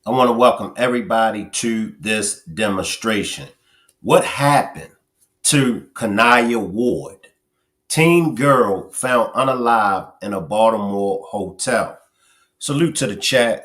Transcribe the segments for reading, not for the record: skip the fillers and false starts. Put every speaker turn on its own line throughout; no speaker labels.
I want to welcome everybody to this demonstration. What happened to Kanaiyah Ward, teen girl found unalive in a Baltimore hotel? Salute to the chat.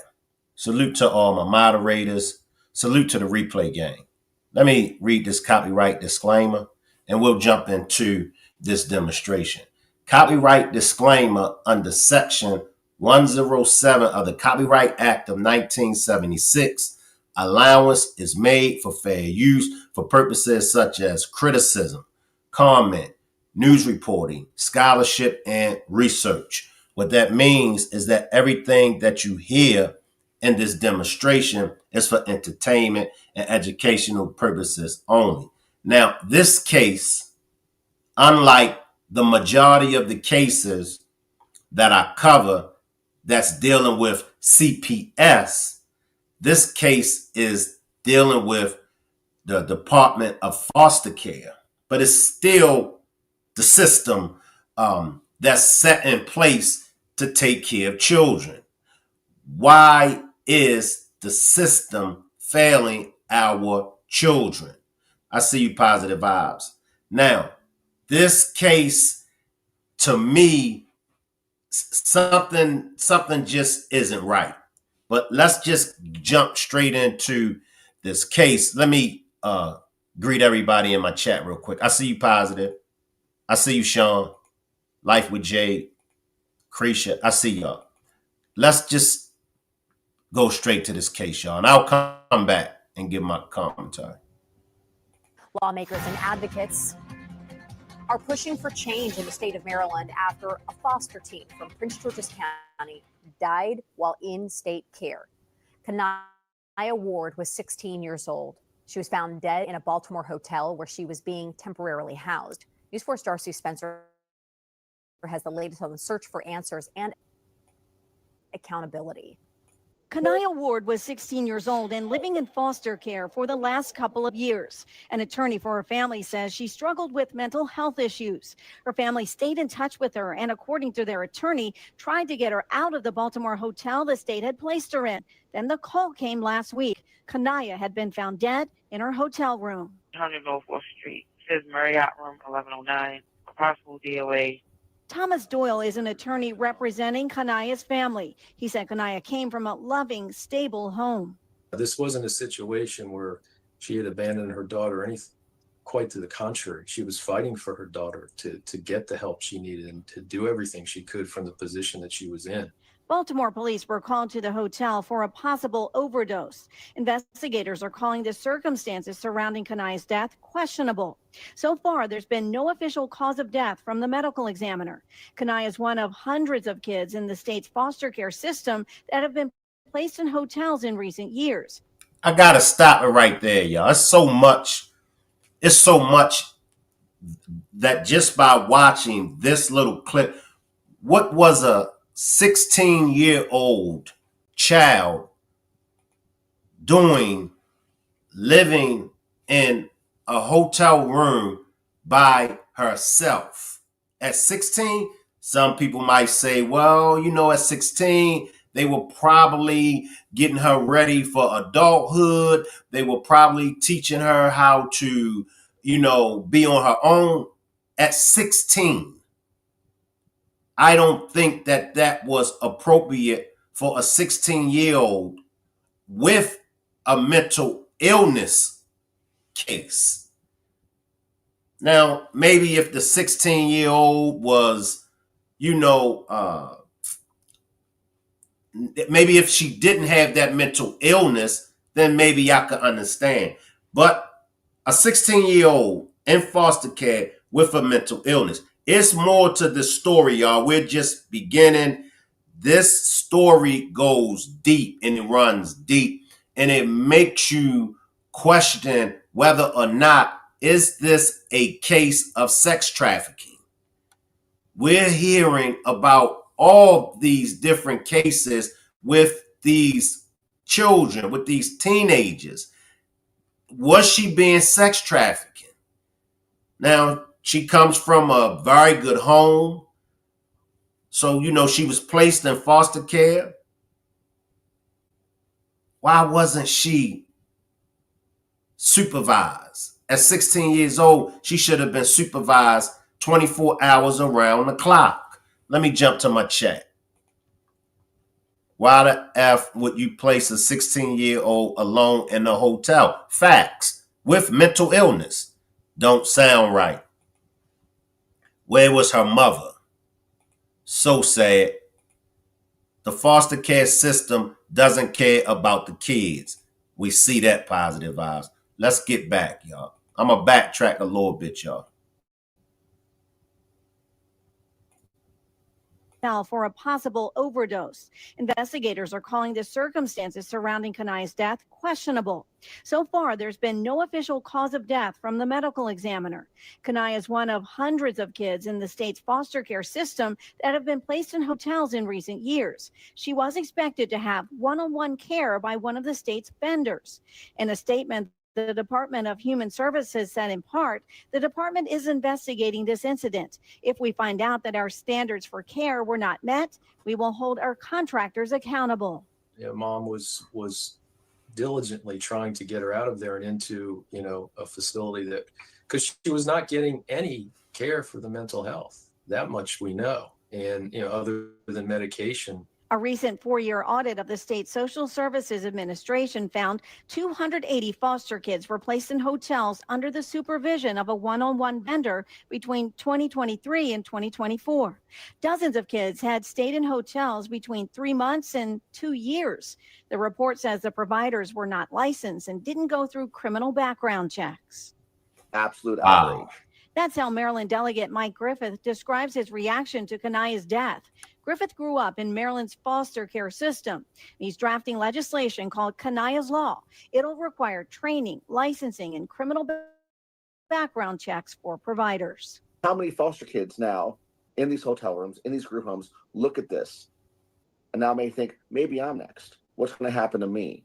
Salute to all my moderators. Salute to the replay gang. Let me read this copyright disclaimer and we'll jump into this demonstration. Copyright disclaimer under section 107 of the Copyright Act of 1976. Allowance is made for fair use for purposes such as criticism, comment, news reporting, scholarship, and research. What that means is that everything that you hear in this demonstration is for entertainment and educational purposes only. Now, this case, unlike the majority of the cases that I cover that's dealing with CPS, this case is dealing with the Department of Foster Care, but it's still the system that's set in place to take care of children. Why is the system failing our children? I see you, positive vibes. Now, this case, to me, something just isn't right. But let's just jump straight into this case. Let me greet everybody in my chat real quick. I see you, positive. I see you, Sean. Life with Jade. Cretia. I see y'all. Let's just go straight to this case, y'all. And I'll come back and give my commentary.
Lawmakers and advocates are pushing for change in the state of Maryland after a foster teen from Prince George's County died while in state care. Kanaiyah Ward was 16 years old. She was found dead in a Baltimore hotel where she was being temporarily housed. News 4's Darcy Spencer has the latest on the search for answers and accountability.
Kanaiyah Ward was 16 years old and living in foster care for the last couple of years. An attorney for her family says she struggled with mental health issues. Her family stayed in touch with her and, according to their attorney, tried to get her out of the Baltimore hotel the state had placed her in. Then the call came last week. Kanaiyah had been found dead in her hotel room.
100 North 4th Street. It says Marriott Room 1109. A possible DOA.
Thomas Doyle is an attorney representing Kanaiyah's family. He said Kanaiyah came from a loving, stable home.
This wasn't a situation where she had abandoned her daughter or anything. Quite to the contrary. She was fighting for her daughter to get the help she needed and to do everything she could from the position that she was in.
Baltimore police were called to the hotel for a possible overdose. Investigators are calling the circumstances surrounding Kanaiyah's death questionable. So far, there's been no official cause of death from the medical examiner. Kanaiyah is one of hundreds of kids in the state's foster care system that have been placed in hotels in recent years.
I gotta stop it right there, y'all. It's so much that just by watching this little clip, what was a 16-year-old child doing, living in a hotel room by herself? At 16, some people might say, well, at 16, they were probably getting her ready for adulthood. They were probably teaching her how to, be on her own. At 16, I don't think that was appropriate for a 16-year-old with a mental illness case. Now, maybe if the 16-year-old was, maybe if she didn't have that mental illness, then maybe I could understand. But a 16-year-old in foster care with a mental illness, it's more to the story, y'all. We're just beginning. This story goes deep and it runs deep, and it makes you question whether or not is this a case of sex trafficking. We're hearing about all these different cases with these children, with these teenagers. Was she being sex trafficking? Now, she comes from a very good home. So, she was placed in foster care. Why wasn't she supervised? At 16 years old, she should have been supervised 24 hours around the clock. Let me jump to my chat. Why the F would you place a 16-year-old alone in a hotel? Facts. With mental illness. Don't sound right. Where was her mother? So sad. The foster care system doesn't care about the kids. We see that positive vibes. Let's get back, y'all. I'm going to backtrack a little bit, y'all.
For a possible overdose. Investigators are calling the circumstances surrounding Kanaiyah's death questionable. So far, there's been no official cause of death from the medical examiner. Kanaiyah is one of hundreds of kids in the state's foster care system that have been placed in hotels in recent years. She was expected to have one-on-one care by one of the state's vendors. In a statement, the Department of Human Services said in part, the department is investigating this incident. If we find out that our standards for care were not met, we will hold our contractors accountable.
You know, mom was diligently trying to get her out of there and into, you know, a facility that, because she was not getting any care for the mental health. That much we know. And, you know, other than medication.
A recent 4-year audit of the state Social Services Administration found 280 foster kids were placed in hotels under the supervision of a one-on-one vendor between 2023 and 2024. Dozens of kids had stayed in hotels between 3 months and 2 years. The report says the providers were not licensed and didn't go through criminal background checks.
Absolute outrage.
Wow.
That's how Maryland Delegate Mike Griffith describes his reaction to Kanaiyah's death. Griffith grew up in Maryland's foster care system. He's drafting legislation called Kanaiyah's Law. It'll require training, licensing, and criminal background checks for providers.
How many foster kids now in these hotel rooms, in these group homes, look at this and now may think, maybe I'm next. What's going to happen to me?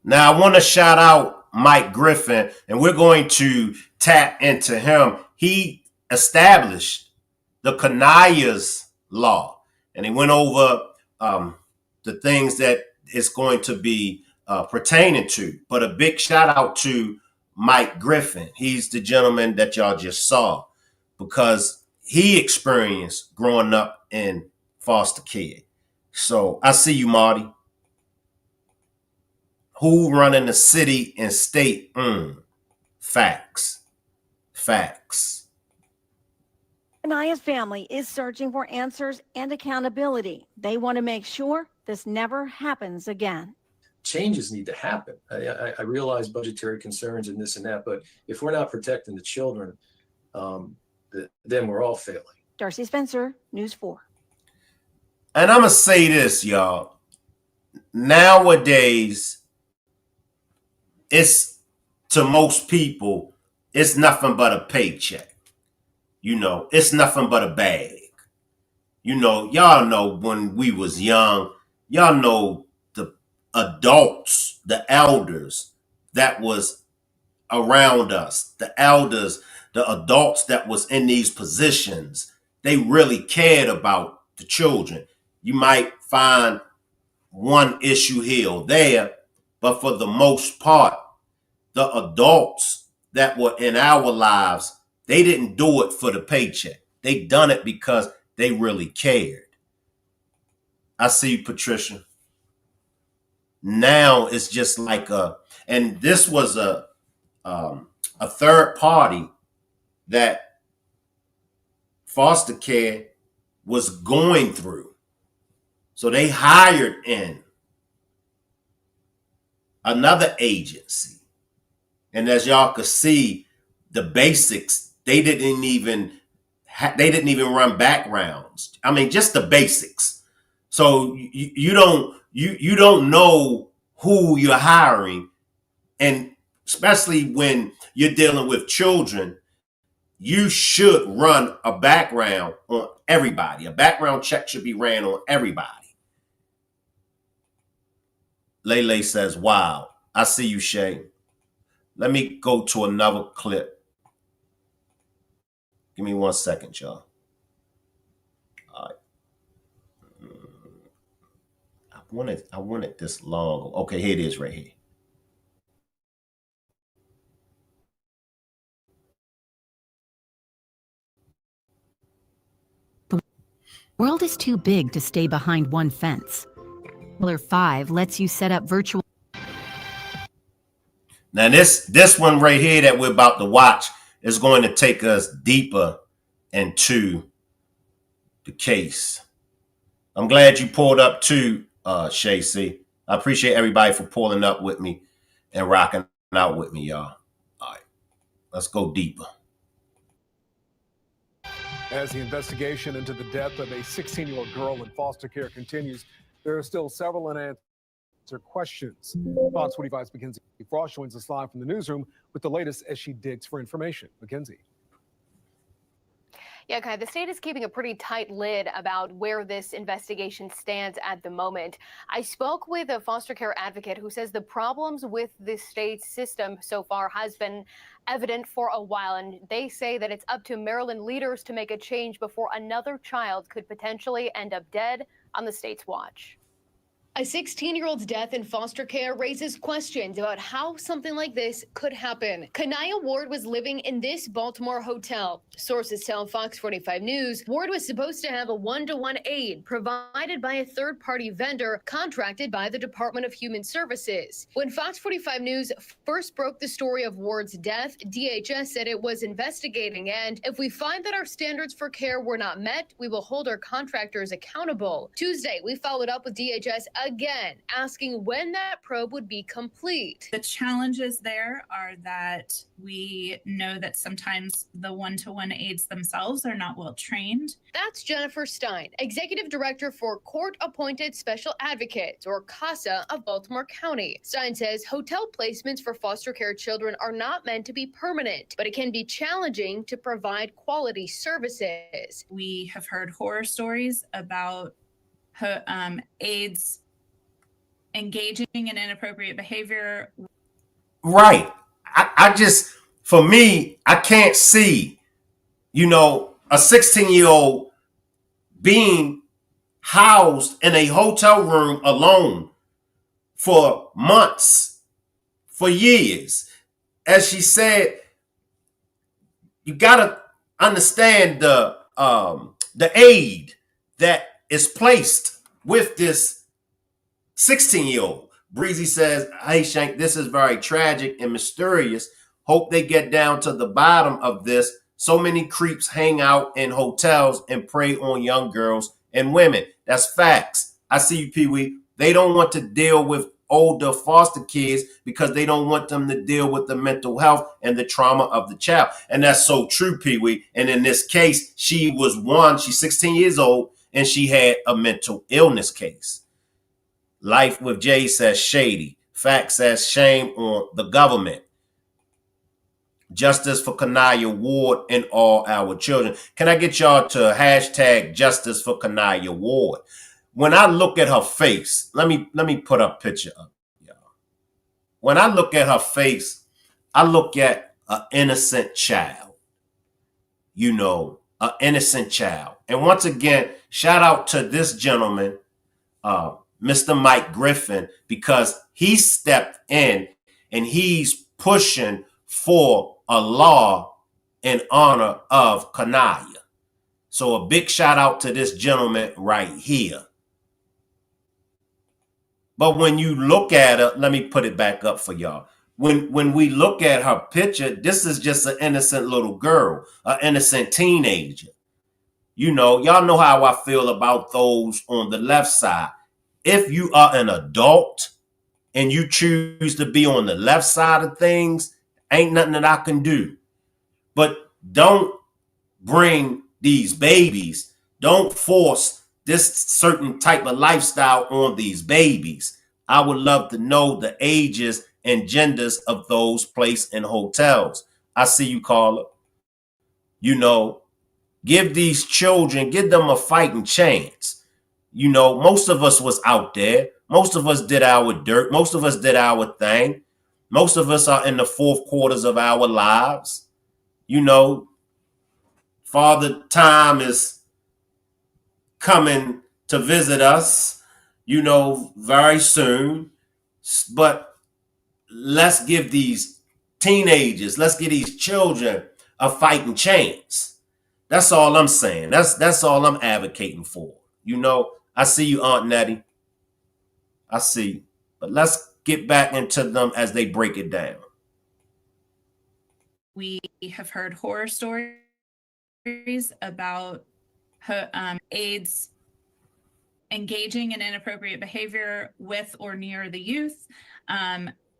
Now, I want to shout out Mike Griffin, and we're going to tap into him. He established the Kanaiyah's Law, and he went over the things that it's going to be pertaining to. But a big shout out to Mike Griffin. He's the gentleman that y'all just saw, because he experienced growing up in foster care. So I see you, Marty. Who running the city and state? Facts. Facts.
Kanaiyah's family is searching for answers and accountability. They want to make sure this never happens again.
Changes need to happen. I realize budgetary concerns and this and that, but if we're not protecting the children, then we're all failing.
Darcy Spencer, News 4.
And I'm going to say this, y'all. Nowadays, it's, to most people, it's nothing but a paycheck. You know, it's nothing but a bag. You know, y'all know when we was young, y'all know the adults, the elders that was around us, the elders, the adults that was in these positions, they really cared about the children. You might find one issue here or there, but for the most part, the adults that were in our lives, they didn't do it for the paycheck. They done it because they really cared. I see you, Patricia. Now it's just like and this was a third party that foster care was going through. So they hired in another agency. And as y'all could see, the basics, they didn't even run backgrounds. I mean, just the basics. So you don't know who you're hiring, and especially when you're dealing with children, you should run a background on everybody. A background check should be ran on everybody. Lele says, "Wow, I see you, Shay." Let me go to another clip. Give me 1 second, y'all. All right. wanted this long. Okay, here it is right here.
The world is too big to stay behind one fence. Pillar 5 lets you set up virtual.
Now this one right here that we're about to watch is going to take us deeper into the case. I'm glad you pulled up too, Shay C. I appreciate everybody for pulling up with me and rocking out with me, y'all. All right, let's go deeper.
As the investigation into the death of a 16-year-old girl in foster care continues, there are still several unanswered questions. Fox 45's Mackenzie Frost joins us live from the newsroom with the latest as she digs for information. Mackenzie.
Yeah, Kai, the state is keeping a pretty tight lid about where this investigation stands at the moment. I spoke with a foster care advocate who says the problems with the state's system so far has been evident for a while, and they say that it's up to Maryland leaders to make a change before another child could potentially end up dead on the state's watch. A 16-year-old's death in foster care raises questions about how something like this could happen. Kanaiyah Ward was living in this Baltimore hotel. Sources tell Fox 45 News Ward was supposed to have a one-to-one aide provided by a third-party vendor contracted by the Department of Human Services. When Fox 45 News first broke the story of Ward's death, DHS said it was investigating, and if we find that our standards for care were not met, we will hold our contractors accountable. Tuesday, we followed up with DHS again, asking when that probe would be complete.
The challenges there are that we know that sometimes the one-to-one aides themselves are not well trained.
That's Jennifer Stein, Executive Director for Court-Appointed Special Advocates, or CASA, of Baltimore County. Stein says hotel placements for foster care children are not meant to be permanent, but it can be challenging to provide quality services.
We have heard horror stories about aides engaging in inappropriate behavior.
Right. I just, for me, I can't see, a 16-year-old being housed in a hotel room alone for months, for years. As she said, you got to understand the aid that is placed with this 16-year-old. Breezy says, hey, Shank, this is very tragic and mysterious. Hope they get down to the bottom of this. So many creeps hang out in hotels and prey on young girls and women. That's facts. I see you, Pee-wee. They don't want to deal with older foster kids because they don't want them to deal with the mental health and the trauma of the child. And that's so true, Pee-wee. And in this case, she's 16 years old, and she had a mental illness case. Life with Jay says shady. Fact says shame on the government. Justice for Kanaiyah Ward and all our children. Can I get y'all to hashtag justice for Kanaiyah Ward? When I look at her face, let me put a picture up, y'all. When I look at her face, I look at an innocent child. An innocent child. And once again, shout out to this gentleman, Mr. Mike Griffin, because he stepped in and he's pushing for a law in honor of Kanaiyah. So a big shout out to this gentleman right here. But when you look at her, let me put it back up for y'all. When we look at her picture, this is just an innocent little girl, an innocent teenager. Y'all know how I feel about those on the left side. If you are an adult and you choose to be on the left side of things, ain't nothing that I can do. But don't bring these babies. Don't force this certain type of lifestyle on these babies. I would love to know the ages and genders of those placed in hotels. I see you, Carla. Give these children, give them a fighting chance. Most of us was out there. Most of us did our dirt. Most of us did our thing. Most of us are in the fourth quarters of our lives. Father Time is coming to visit us. very soon. But let's give these teenagers, let's give these children a fighting chance. That's all I'm saying. That's all I'm advocating for. I see you, Aunt Nettie. I see you. But let's get back into them as they break it down.
We have heard horror stories about aides engaging in inappropriate behavior with or near the youth,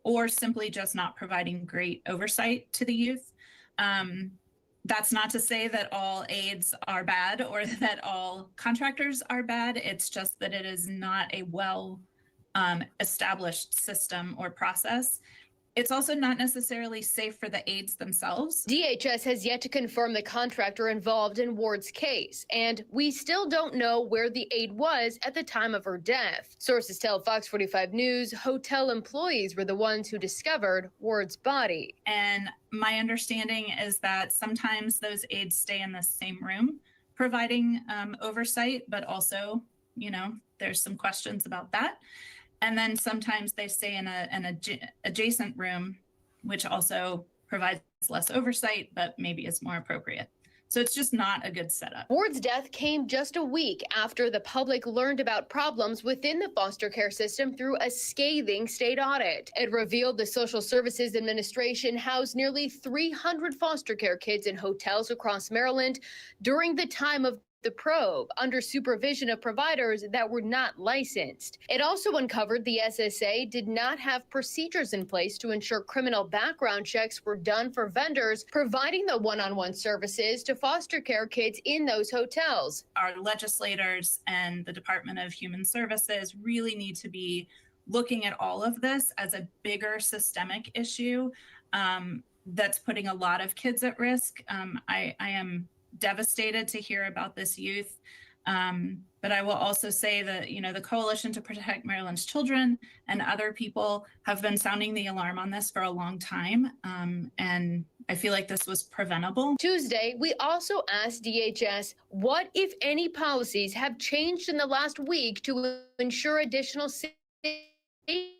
or simply just not providing great oversight to the youth. That's not to say that all aides are bad or that all contractors are bad. It's just that it is not a well established system or process. It's also not necessarily safe for the aides themselves.
DHS has yet to confirm the contractor involved in Ward's case, and we still don't know where the aide was at the time of her death. Sources tell Fox 45 News hotel employees were the ones who discovered Ward's body.
And my understanding is that sometimes those aides stay in the same room providing oversight, but also, there's some questions about that. And then sometimes they stay in an adjacent room, which also provides less oversight, but maybe is more appropriate. So it's just not a good setup.
Ward's death came just a week after the public learned about problems within the foster care system through a scathing state audit. It revealed the Social Services Administration housed nearly 300 foster care kids in hotels across Maryland during the time of the probe, under supervision of providers that were not licensed. It also uncovered the SSA did not have procedures in place to ensure criminal background checks were done for vendors providing the one-on-one services to foster care kids in those hotels.
Our legislators and the Department of Human Services really need to be looking at all of this as a bigger systemic issue that's putting a lot of kids at risk. I am devastated to hear about this youth. But I will also say that, the Coalition to Protect Maryland's Children and other people have been sounding the alarm on this for a long time. And I feel like this was preventable.
Tuesday, we also asked DHS what, if any, policies have changed in the last week to ensure additional safety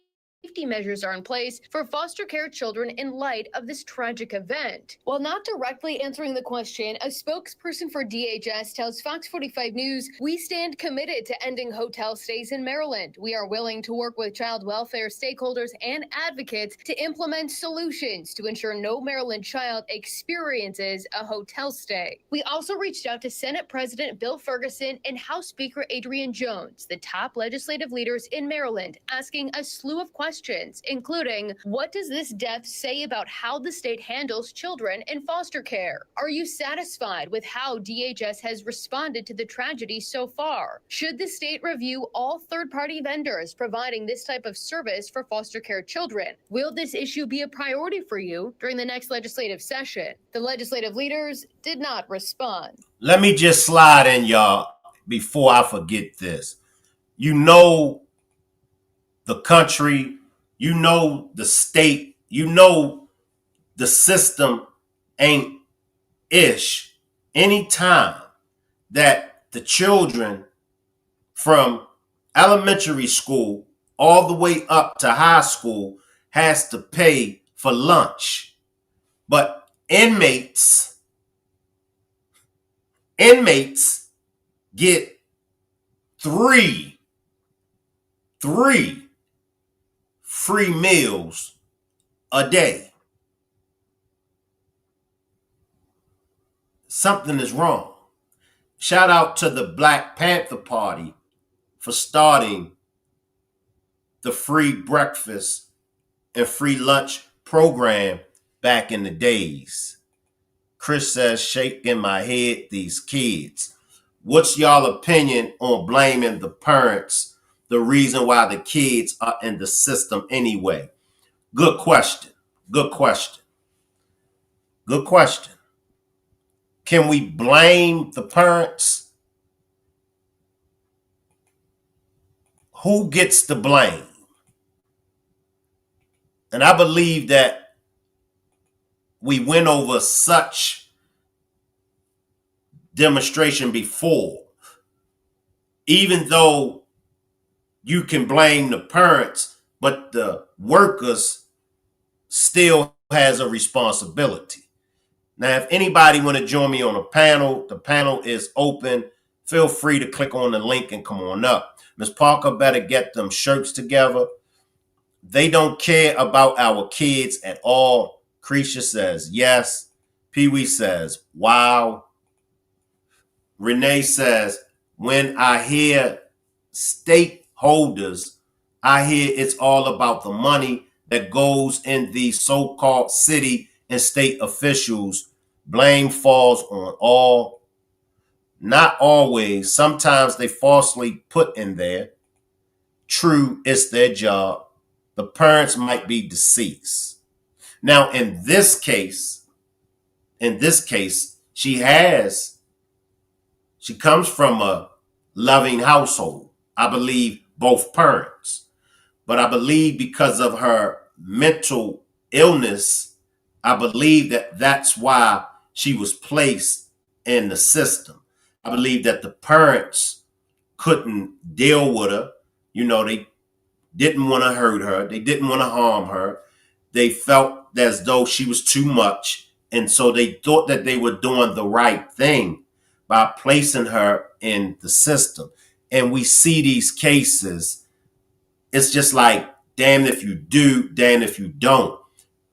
measures are in place for foster care children in light of this tragic event. While not directly answering the question, a spokesperson for DHS tells Fox 45 News, "We stand committed to ending hotel stays in Maryland. We are willing to work with child welfare stakeholders and advocates to implement solutions to ensure no Maryland child experiences a hotel stay." We also reached out to Senate President Bill Ferguson and House Speaker Adrian Jones, the top legislative leaders in Maryland, asking a slew of questions, including, what does this death say about how the state handles children in foster care? Are you satisfied with how DHS has responded to the tragedy so far? Should the state review all third-party vendors providing this type of service for foster care children? Will this issue be a priority for you during the next legislative session? The legislative leaders did not respond.
Let me just slide in, y'all, before I forget this. The country, the state, the system ain't ish. Anytime that the children from elementary school all the way up to high school has to pay for lunch, but inmates get three free meals a day. Something is wrong. Shout out to the Black Panther Party for starting the free breakfast and free lunch program back in the days. Chris says, shaking my head, these kids. What's y'all opinion on blaming the parents, the reason why the kids are in the system anyway? Good question. Can we blame the parents? Who gets the blame? And I believe that we went over such demonstration before, even though you can blame the parents, but the workers still has a responsibility. Now, if anybody want to join me on a panel, the panel is open. Feel free to click on the link and come on up. Ms. Parker better get them shirts together. They don't care about our kids at all. Cretia says yes. Pee Wee says wow. Renee says, when I hear stakeholders, I hear it's all about the money that goes in these so-called city and state officials. Blame falls on all. Not always. Sometimes they falsely put in there. True, it's their job. The parents might be deceased. Now, in this case, she comes from a loving household. I believe both parents. But I believe because of her mental illness, I believe that that's why she was placed in the system. I believe that the parents couldn't deal with her. You know, they didn't want to hurt her. They didn't want to harm her. They felt as though she was too much. And so they thought that they were doing the right thing by placing her in the system. And we see these cases. It's just like, damn if you do, damn if you don't.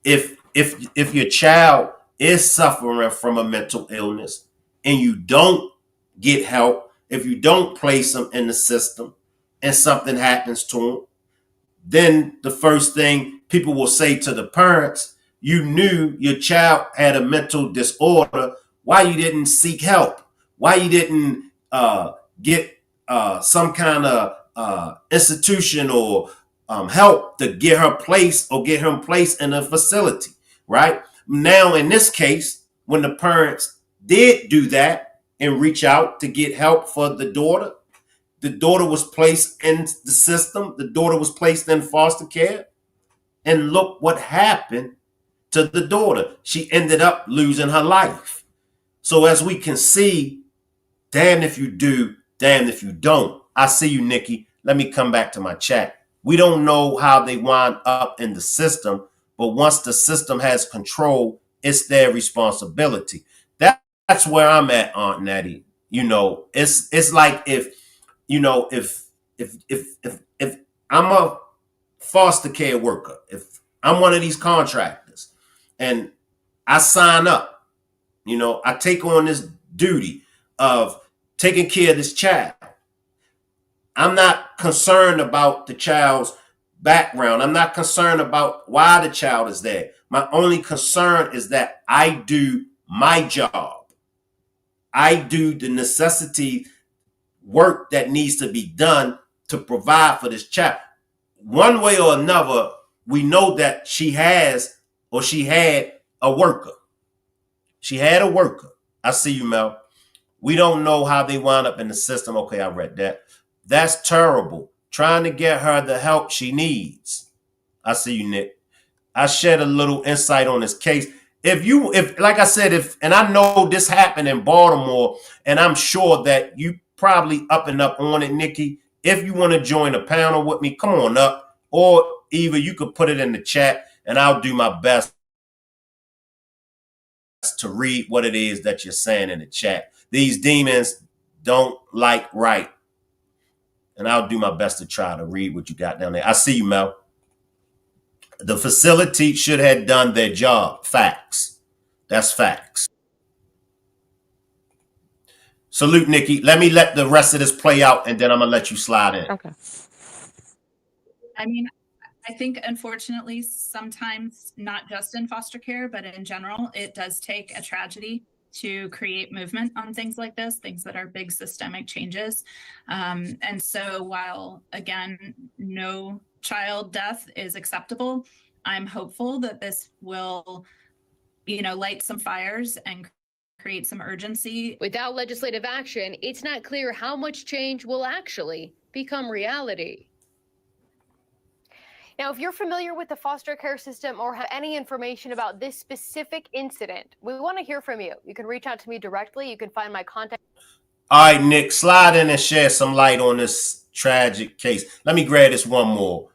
If your child is suffering from a mental illness and you don't get help, if you don't place them in the system and something happens to them, then the first thing people will say to the parents, you knew your child had a mental disorder. Why you didn't seek help? Why you didn't get some kind of institution or help to get her placed or get him placed in a facility, right? Now, in this case, when the parents did do that and reach out to get help for the daughter was placed in the system. The daughter was placed in foster care. And look what happened to the daughter. She ended up losing her life. So as we can see, damn if you do, damn if you don't. I see you, Nikki. Let me come back to my chat. We don't know how they wind up in the system, but once the system has control, it's their responsibility. That's where I'm at, Aunt Nettie. You know, it's like if I'm a foster care worker, if I'm one of these contractors and I sign up, I take on this duty of taking care of this child. I'm not concerned about the child's background. I'm not concerned about why the child is there. My only concern is that I do my job. I do the necessity work that needs to be done to provide for this child. One way or another, we know that she had a worker. She had a worker. I see you, Mel. We don't know how they wound up in the system. Okay, I read that. That's terrible. Trying to get her the help she needs. I see you, Nick. I shed a little insight on this case. If like I said, and I know this happened in Baltimore, and I'm sure that you probably up on it, Nikki. If you want to join a panel with me, come on up. Or either you could put it in the chat and I'll do my best to read what it is that you're saying in the chat. These demons don't like right. And I'll do my best to try to read what you got down there. I see you, Mel. The facility should have done their job. Facts. That's facts. Salute, Nikki. Let me let the rest of this play out, and then I'm going to let you slide in.
Okay.
I mean, I think, unfortunately, sometimes not just in foster care, but in general, it does take a tragedy to create movement on things like this, things that are big systemic changes. And so while, again, no child death is acceptable, I'm hopeful that this will, light some fires and create some urgency.
Without legislative action, it's not clear how much change will actually become reality. Now, if you're familiar with the foster care system or have any information about this specific incident, we want to hear from you. You can reach out to me directly. You can find my contact.
All right, Nick, slide in and share some light on this tragic case. Let me grab this one more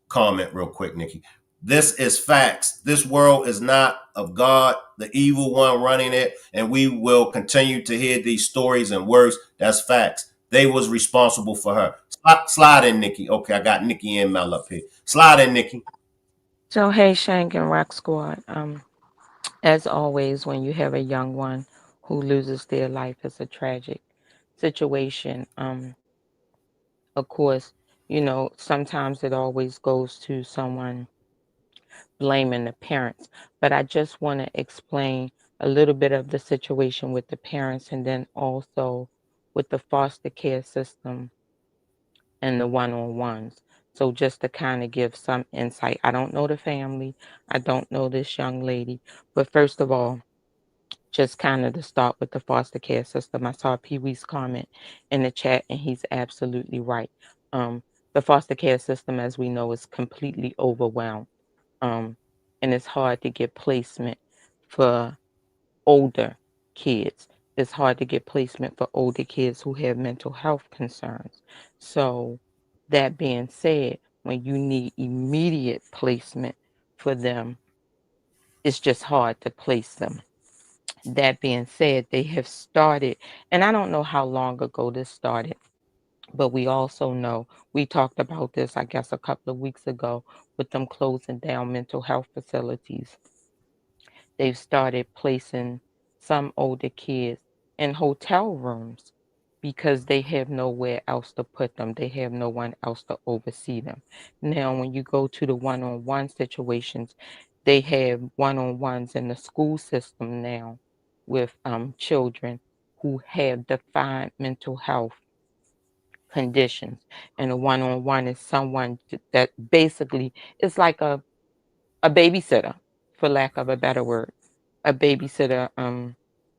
comment real quick, Nikki. This is facts. This world is not of God, the evil one running it, and we will continue to hear these stories and worse. That's facts. They was responsible for her. Slide in, Nikki. Okay, I got Nikki and Mel up here. Slide in, Nikki.
So, hey, Shank and Rock Squad. As always, when you have a young one who loses their life, it's a tragic situation. Of course, sometimes it always goes to someone blaming the parents, but I just want to explain a little bit of the situation with the parents and then also with the foster care system and the one-on-ones. So just to kind of give some insight, I don't know the family, I don't know this young lady, but first of all, just kind of to start with the foster care system, I saw Pee Wee's comment in the chat, and he's absolutely right. The foster care system, as we know, is completely overwhelmed, um, and it's hard to get placement for older kids. It's hard to get placement for older kids who have mental health concerns. So, that being said, when you need immediate placement for them, it's just hard to place them. That being said, they have started, and I don't know how long ago this started, but we also know we talked about this, I guess, a couple of weeks ago with them closing down mental health facilities. They've started placing some older kids in hotel rooms because they have nowhere else to put them. They have no one else to oversee them. Now, when you go to the one-on-one situations, they have one-on-ones in the school system now with children who have defined mental health conditions. And a one-on-one is someone that basically is like a babysitter, for lack of a better word, a babysitter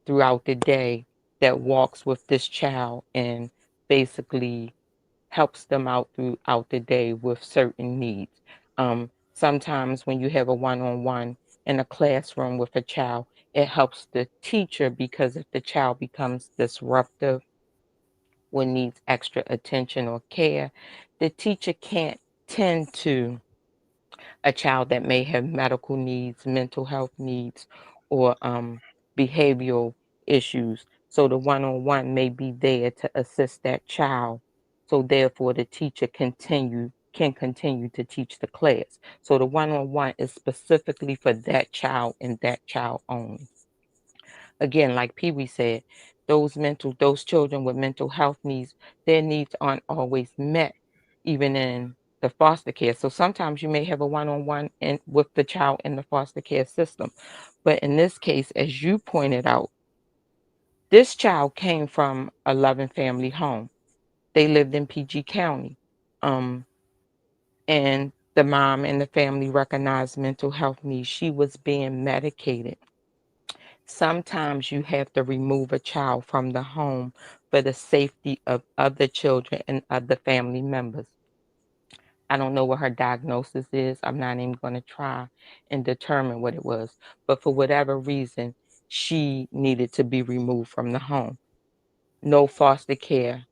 throughout the day that walks with this child and basically helps them out throughout the day with certain needs. Sometimes when you have a one-on-one in a classroom with a child, it helps the teacher because if the child becomes disruptive or needs extra attention or care, the teacher can't tend to a child that may have medical needs, mental health needs, or behavioral issues. So the one-on-one may be there to assist that child. So therefore, the teacher can continue to teach the class. So the one-on-one is specifically for that child and that child only. Again, like Pee Wee said, those children with mental health needs, their needs aren't always met, even in the foster care. So sometimes you may have a one-on-one with the child in the foster care system. But in this case, as you pointed out, this child came from a loving family home. They lived in PG County. Um, and the mom and the family recognized mental health needs. She was being medicated. Sometimes you have to remove a child from the home for the safety of other children and other family members. I don't know what her diagnosis is. I'm not even going to try and determine what it was. But for whatever reason, she needed to be removed from the home. No foster care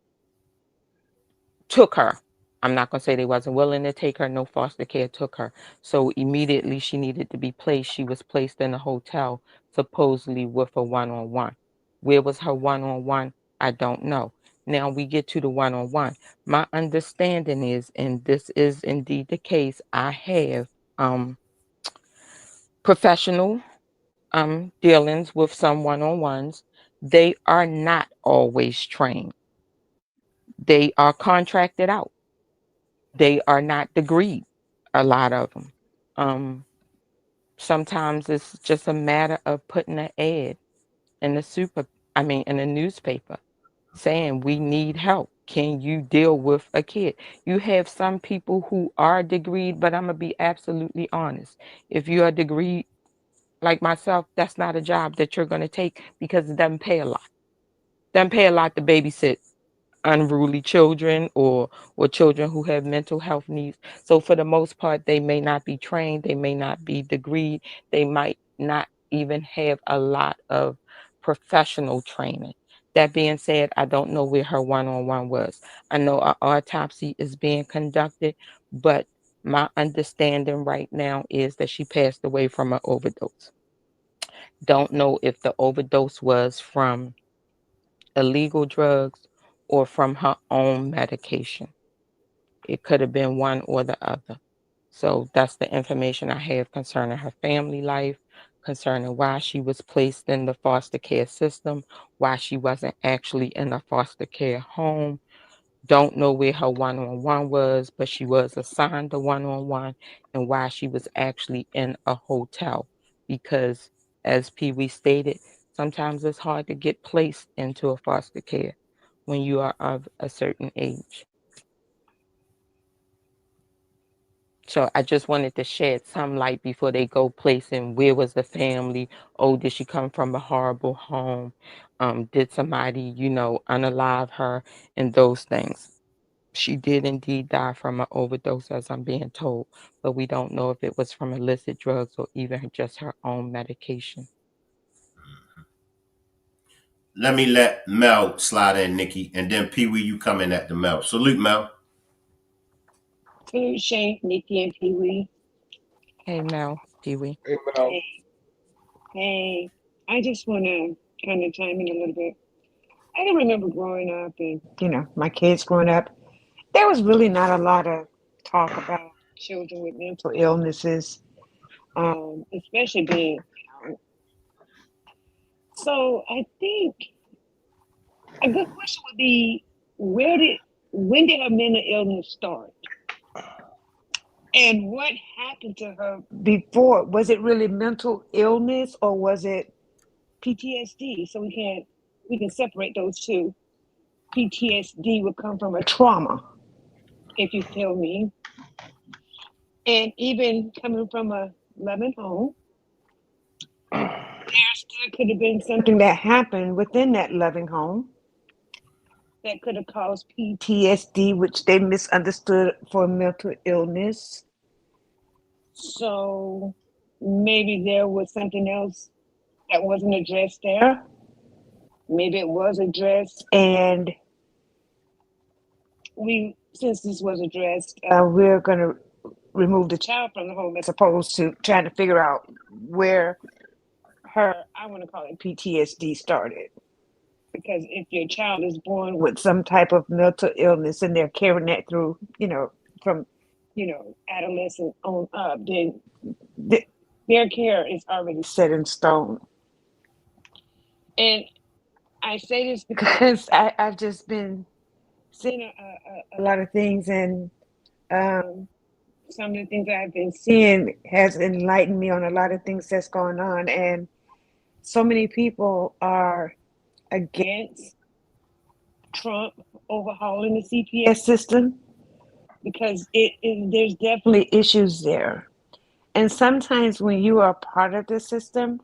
took her. I'm not going to say they wasn't willing to take her. No foster care took her. So immediately she needed to be placed. She was placed in a hotel, supposedly with a one-on-one. Where was her one-on-one? I don't know. Now we get to the one-on-one. My understanding is, and this is indeed the case, I have professional dealings with some one-on-ones. They are not always trained. They are contracted out. They are not degreed, a lot of them. Sometimes it's just a matter of putting an ad in the in the newspaper saying we need help. Can you deal with a kid? You have some people who are degreed, but I'm gonna be absolutely honest. If you are degreed like myself, that's not a job that you're gonna take because it doesn't pay a lot. Doesn't pay a lot to babysit unruly children or children who have mental health needs. So for the most part, they may not be trained, they may not be degreed, they might not even have a lot of professional training. That being said, I don't know where her one-on-one was. I know an autopsy is being conducted, but my understanding right now is that she passed away from an overdose. Don't know if the overdose was from illegal drugs or from her own medication. It could have been one or the other. So that's the information I have concerning her family life, concerning why she was placed in the foster care system, why she wasn't actually in a foster care home. Don't know where her one-on-one was, but she was assigned a one-on-one, and why she was actually in a hotel. Because, as Pee Wee stated, sometimes it's hard to get placed into a foster care when you are of a certain age. So I just wanted to shed some light before they go placing where was the family? Oh, did she come from a horrible home? Did somebody, unalive her and those things? She did indeed die from an overdose, as I'm being told, but we don't know if it was from illicit drugs or even just her own medication.
Let me let Mel slide in, Nikki, and then Pee Wee, you come in after Mel. Salute, Mel.
Salute, Shane, Nikki, and Pee Wee.
Hey, Mel, Pee Wee.
Hey, Mel.
Hey, hey. I just want to kind of chime in a little bit. I can remember growing up and, my kids growing up. There was really not a lot of talk about children with mental illnesses, especially being young. So I think a good question would be, when did her mental illness start? And what happened to her before? Was it really mental illness or was it PTSD? So we can separate those two. PTSD would come from a trauma, if you feel me. And even coming from a loving home, there still could have been something that happened within that loving home that could have caused PTSD, which they misunderstood for mental illness. So maybe there was something else that wasn't addressed there. Maybe it was addressed, and since this was addressed, we're going to remove the child from the home as opposed to trying to figure out where I want to call it PTSD started. Because if your child is born with some type of mental illness and they're carrying that through, from, adolescent on up, then their care is already set in stone. And I say this because I've just been seeing a lot of things, and some of the things that I've been seeing has enlightened me on a lot of things that's going on. And so many people are against Trump overhauling the CPS system because there's definitely issues there. And sometimes when you are part of the system,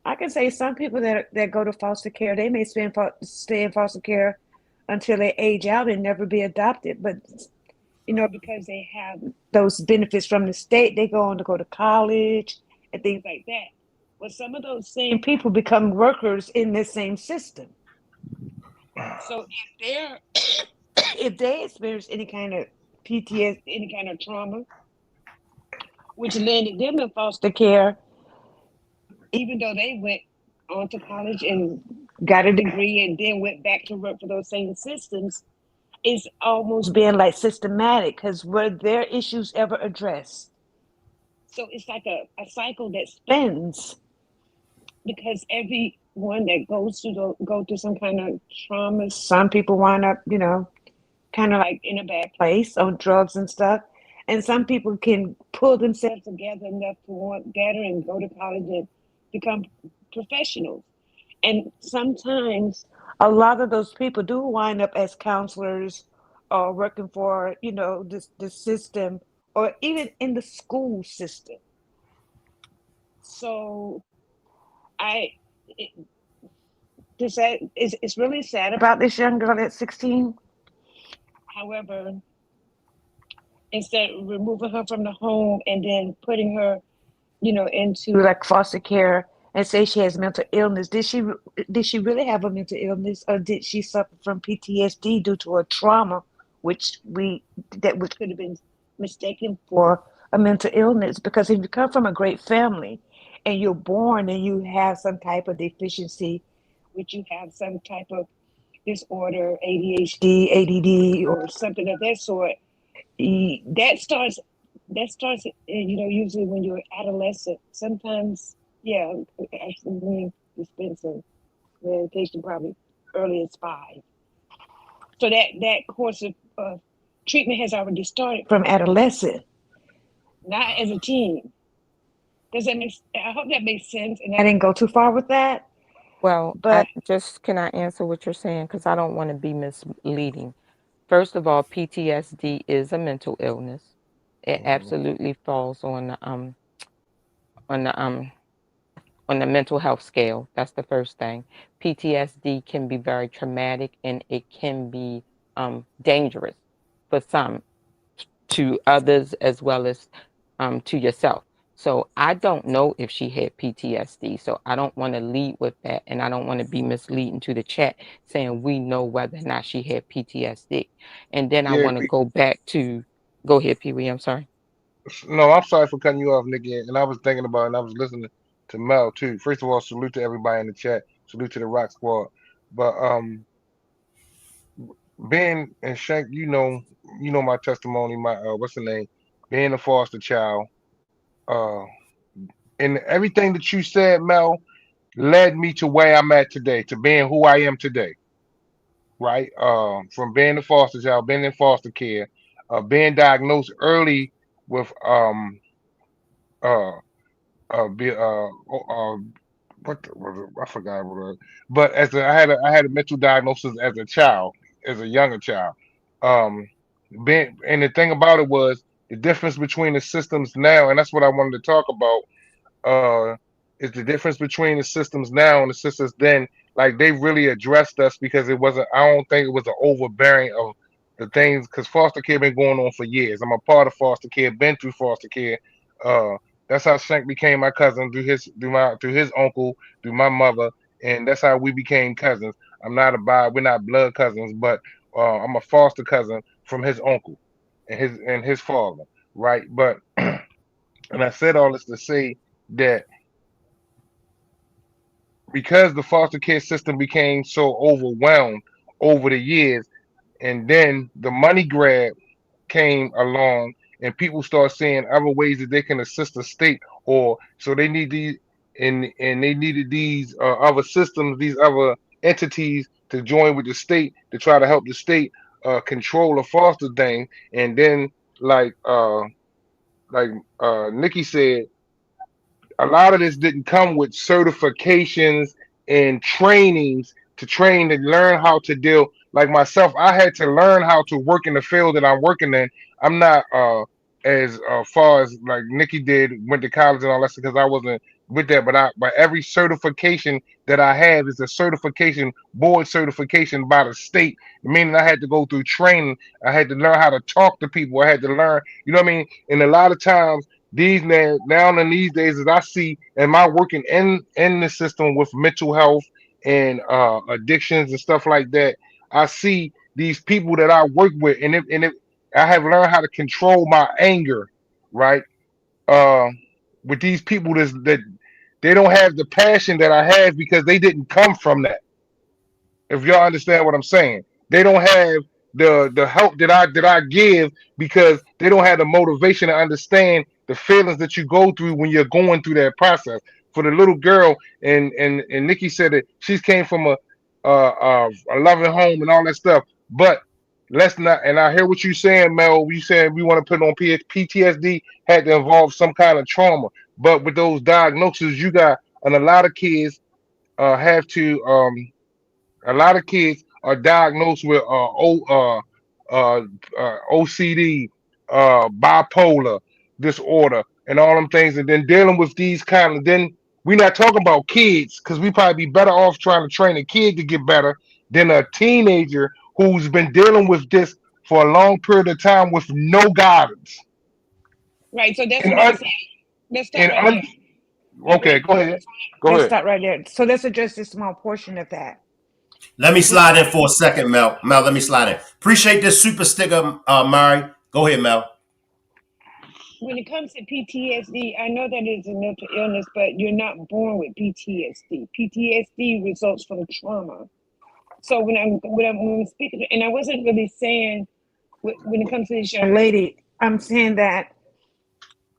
I can say some people that go to foster care, they may stay in foster care until they age out and never be adopted. But, because they have those benefits from the state, they go on to go to college and things like that. Well, some of those same people become workers in this same system. So if they experience any kind of PTSD, any kind of trauma, which landed them in foster care, even though they went on to college and got a degree and then went back to work for those same systems, it's almost being like systematic, because were their issues ever addressed? So it's like a cycle that spins, because everyone that go through some kind of trauma, some people wind up, kind of like in a bad place on drugs and stuff. And some people can pull themselves together enough to want better and go to college and become professionals. And sometimes a lot of those people do wind up as counselors or working for, the system, or even in the school system. So it's really sad about this young girl at 16. However, instead of removing her from the home and then putting her, into like foster care, and say she has mental illness. Did she really have a mental illness, or did she suffer from PTSD due to a trauma, which could have been mistaken for a mental illness? Because if you come from a great family, and you're born and you have some type of deficiency, which you have some type of disorder, ADHD, ADD, or something of that sort, that starts usually when you're adolescent. Sometimes, yeah, actually we dispense some medication probably early as 5. So that course of treatment has already started from adolescent, not as a teen. Does that make? I hope that makes sense, and I didn't go too far with that.
Well,
But
can I answer what you're saying? Because I don't want to be misleading. First of all, PTSD is a mental illness. It absolutely falls on the on the mental health scale. That's the first thing. PTSD can be very traumatic and it can be dangerous for some, to others, as well as to yourself. So I don't know if she had PTSD. So I don't want to lead with that. And I don't want to be misleading to the chat saying we know whether or not she had PTSD. And then I
Yeah,
want to go back to, go ahead, Pee Wee, I'm sorry.
no, I'm sorry for cutting you off, Nikki. And I was thinking about it, and I was listening to Mel too. First of all, salute to everybody in the chat. Salute to the Rock Squad. But Ben and Shank, you know my testimony. My what's the name? Being a foster child. Uh, and everything that you said, Mel, led me to where I'm at today, to being who I am today. Right? From being a foster child, being in foster care, being diagnosed early with uh be I forgot but I had a mental diagnosis as a child, as a younger child. Um, being, and the thing about it was the difference between the systems now, and that's what I wanted to talk about. Is the difference between the systems now and the systems then. Like they really addressed us because it wasn't. I don't think it was an overbearing of the things, because foster care been going on for years. I'm a part of foster care, been through foster care. Uh, that's how Shank became my cousin through his uncle, through my mother, and that's how we became cousins. We're not blood cousins, but I'm a foster cousin from his uncle and his father, right? But and I said all this to say that because the foster care system became so overwhelmed over the years, and then the money grab came along, and people start seeing other ways that they can assist the state, or so they need these, and they needed these other systems, these other entities to join with the state to try to help the state control the foster thing. And then like uh Nikki said, a lot of this didn't come with certifications and trainings to train to learn how to deal. Like myself, I had to learn how to work in the field that I'm working in. I'm not as far as like Nikki did, went to college and all that, because I wasn't with that. But every certification that I have is a certification, board certification by the state, meaning I had to go through training. I had to learn how to talk to people. I had to learn, you know what I mean? And a lot of times these now in these days, as I see, am I working in the system with mental health and addictions and stuff like that? I see these people that I work with, and I have learned how to control my anger, right? Uh, with these people that they don't have the passion that I have because they didn't come from that. If y'all understand what I'm saying, they don't have the help that I give because they don't have the motivation to understand the feelings that you go through when you're going through that process. For the little girl, and Nikki said that she came from a loving home and all that stuff, but let's not. And I hear what you're saying, Mel. You said we want to put on PTSD had to involve some kind of trauma, but with those diagnoses, you got, and have to a lot of kids are diagnosed with uh, OCD, bipolar disorder, and all them things, and then dealing with these kind of. Then we're not talking about kids because we probably be better off trying to train a kid to get better than a teenager who's been dealing with this for a long period of time with no guidance.
right, so that's
And
what I'm
un,
saying. Let's stop
and
right
un,
there.
Okay, go ahead. Go
Let's
ahead.
start right there. So let's address this small portion of that.
Let me slide in for a second, Mel. Mel, let me slide in. Appreciate this super sticker, Mari. Go ahead, Mel.
When it comes to PTSD, I know that it's a mental illness, but you're not born with PTSD. PTSD results from trauma. So when I'm speaking, and I wasn't really saying when it comes to this young lady, I'm saying that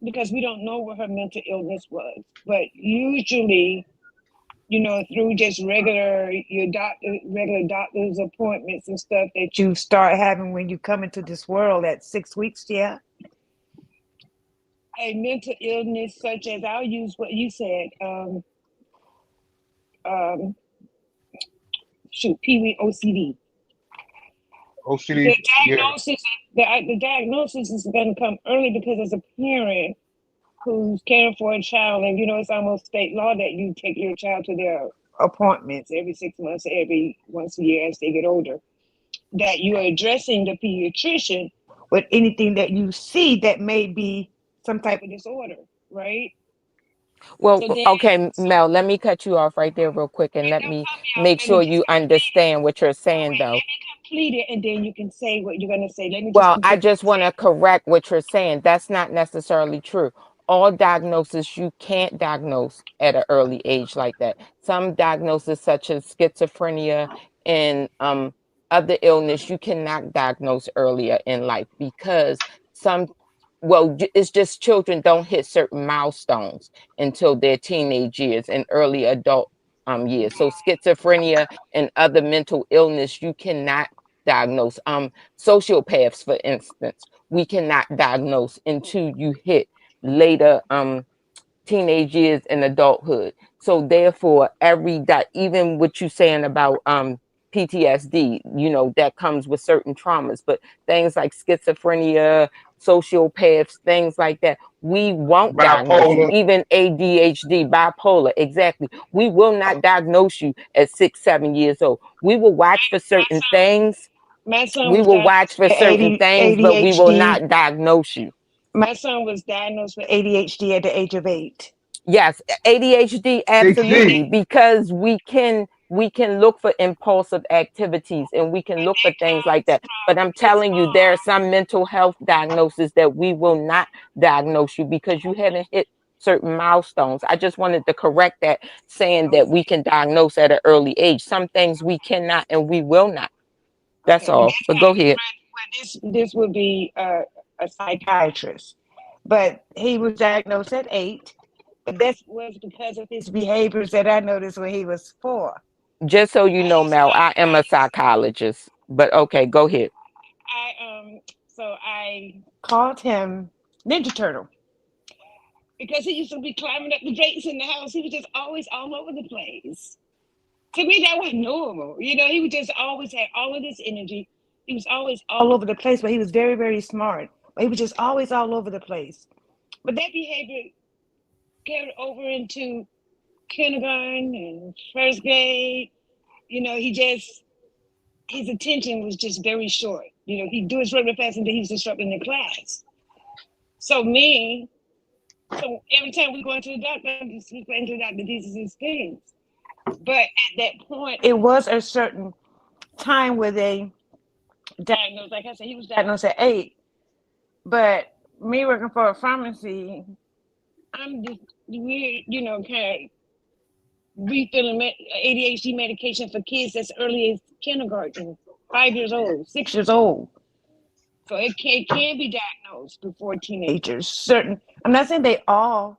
because we don't know what her mental illness was, but usually, through just regular doctor's appointments and stuff that you start having when you come into this world at 6 weeks, yeah. A mental illness such as, I'll use what you said, Pee-wee OCD.
OCD, yeah.
The diagnosis is going to come early because as a parent who's caring for a child, and it's almost state law that you take your child to their appointments every 6 months, every once a year as they get older, that you are addressing the pediatrician with anything that you see that may be some type of disorder, right?
Well,
So then,
okay, Mel, let me cut you off right there real quick and let me make
let me
sure
just
you understand what you're saying, though.
complete it, and then you can say what you're going to say. Let me just
Well, I
complete.
just want to correct what you're saying. That's not necessarily true. All diagnosis you can't diagnose at an early age like that. Some diagnoses, such as schizophrenia and other illness, you cannot diagnose earlier in life because it's just children don't hit certain milestones until their teenage years and early adult years. So schizophrenia and other mental illness, you cannot diagnose. Sociopaths, for instance, we cannot diagnose until you hit later teenage years and adulthood. So therefore, even what you saying about PTSD, that comes with certain traumas, but things like schizophrenia, sociopaths, things like that, we won't diagnose you.
Bipolar.
Even ADHD, bipolar, exactly. We will not diagnose you at 6, 7 years old. We will watch for certain things.
My son
We
was
will
diagnosed
watch for
with
certain things, but we will
ADHD.
not diagnose you.
My son was diagnosed with ADHD at the age of 8.
Yes, ADHD, absolutely,
HD.
because we can look for impulsive activities and we can look for things like that. But I'm telling you, there are some mental health diagnoses that we will not diagnose you because you haven't hit certain milestones. I just wanted to correct that, saying that we can diagnose at an early age. Some things we cannot and we will not. That's
Okay,
all. But go ahead.
this would be a psychiatrist, but he was diagnosed at 8. But that was because of his behaviors that I noticed when he was 4.
Just so you know, Mel, I am a psychologist. But okay, go ahead.
I called him Ninja Turtle because he used to be climbing up the drapes in the house. He was just always all over the place. To me, that was normal. He would just always had all of this energy. He was always all over the place, but he was very, very smart. But he was just always all over the place. But that behavior carried over into kindergarten and first grade. His attention was just very short. He'd do his regular fast and then he was disrupting the class. So every time we go into the doctor, these are his things. But at that point, it was a certain time where they diagnosed, like I said, he was diagnosed at 8. But me working for a pharmacy, I'm just weird, kind of refilling ADHD medication for kids as early as kindergarten, 5 years old, 6 years old. So it can be diagnosed before teenagers. I'm not saying they all,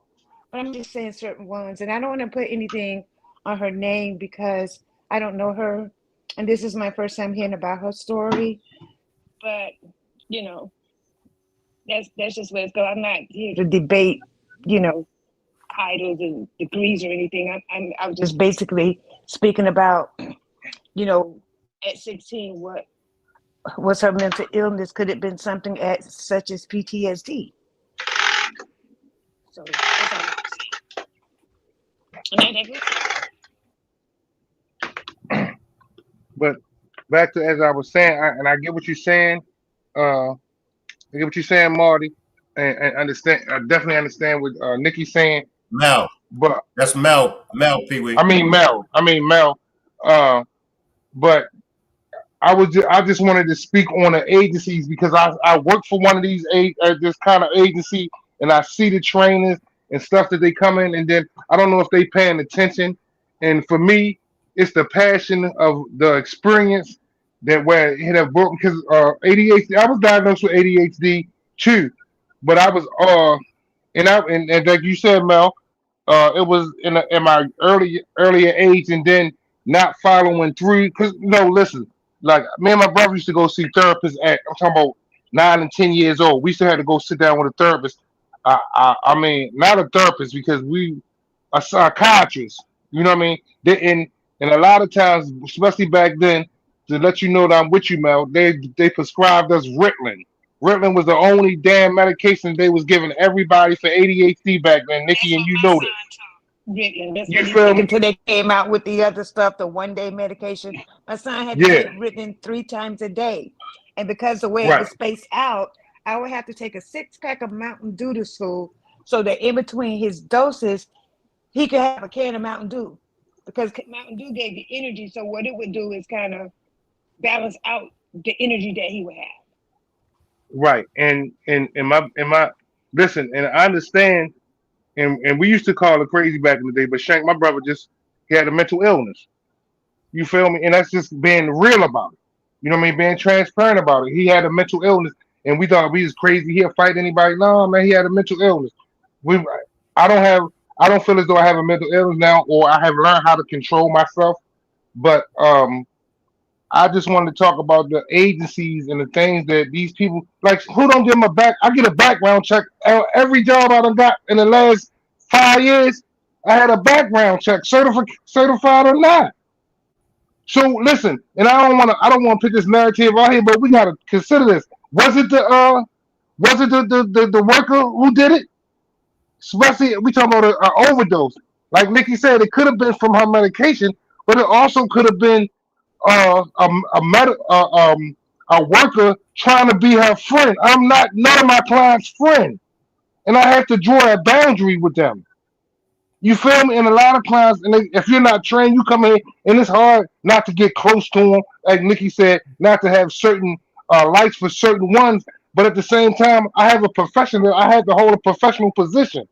but I'm just saying certain ones. And I don't want to put anything on her name because I don't know her. And this is my first time hearing about her story. But, that's just where it's going. I'm not here to debate, titles and degrees or anything. I was just basically speaking about, at 16, what was her mental illness? Could it have been something such as PTSD? So that's all.
But back to as I was saying, and I get what you're saying. I get what you're saying, Marty, and understand. I definitely understand what Nikki's saying.
Mel,
But
That's Mel Pee
I
Wee.
mean Mel. I mean Mel. Uh, but I just wanted to speak on the agencies because I work for one of these this kind of agency, and I see the trainers and stuff that they come in, and then I don't know if they paying attention. And for me, it's the passion of the experience that where it have brought because ADHD. I was diagnosed with ADHD too, but I was and like you said, Mel, it was in my earlier age, and then not following through. Because no, listen, like me and my brother used to go see therapists at I'm talking about 9 and 10 years old. We still had to go sit down with a therapist. I mean, not a therapist because we a psychiatrist. You know what I mean? And a lot of times, especially back then, to let you know that I'm with you, Mel, they prescribed us Ritalin. Ritalin was the only damn medication they was giving everybody for ADHD back then, Nikki,
That's
and
what
you
my
know
son
this.
took. Ritalin. That's
You
what he
feel
took
me?
until they came out with the other stuff, the 1 day medication. My son had to
Yeah,
take Ritalin 3 times a day. And because the way it
right,
was spaced out, I would have to take a 6 pack of Mountain Dew to school so that in between his doses, he could have a can of Mountain Dew. Because Mountain Dew gave the energy. So what it would do is kind of balance out the energy that he would have.
right. And my listen, and I understand, and we used to call it crazy back in the day, but Shank, my brother, just he had a mental illness. You feel me? And that's just being real about it. You know what I mean? Being transparent about it. He had a mental illness, and we thought we was crazy. He'll fight anybody. No, man, he had a mental illness. We, I don't have, I don't feel as though I have a mental illness now, or I have learned how to control myself. But I just wanted to talk about the agencies and the things that these people like. Who don't give them a back? I get a background check. Every job I done got in the last 5 years, I had a background check, certified or not. So listen, and I don't want to put this narrative out here, but we gotta consider this. Was it the worker who did it? Especially we talking about an overdose. Like Nikki said, it could have been from her medication, but it also could have been a worker trying to be her friend. I'm not none of my clients' friend, and I have to draw a boundary with them. You feel me? And a lot of clients, and if you're not trained, you come in, and it's hard not to get close to them. Like Nikki said, not to have certain likes for certain ones. But at the same time, I have a professional. I have to hold a professional position.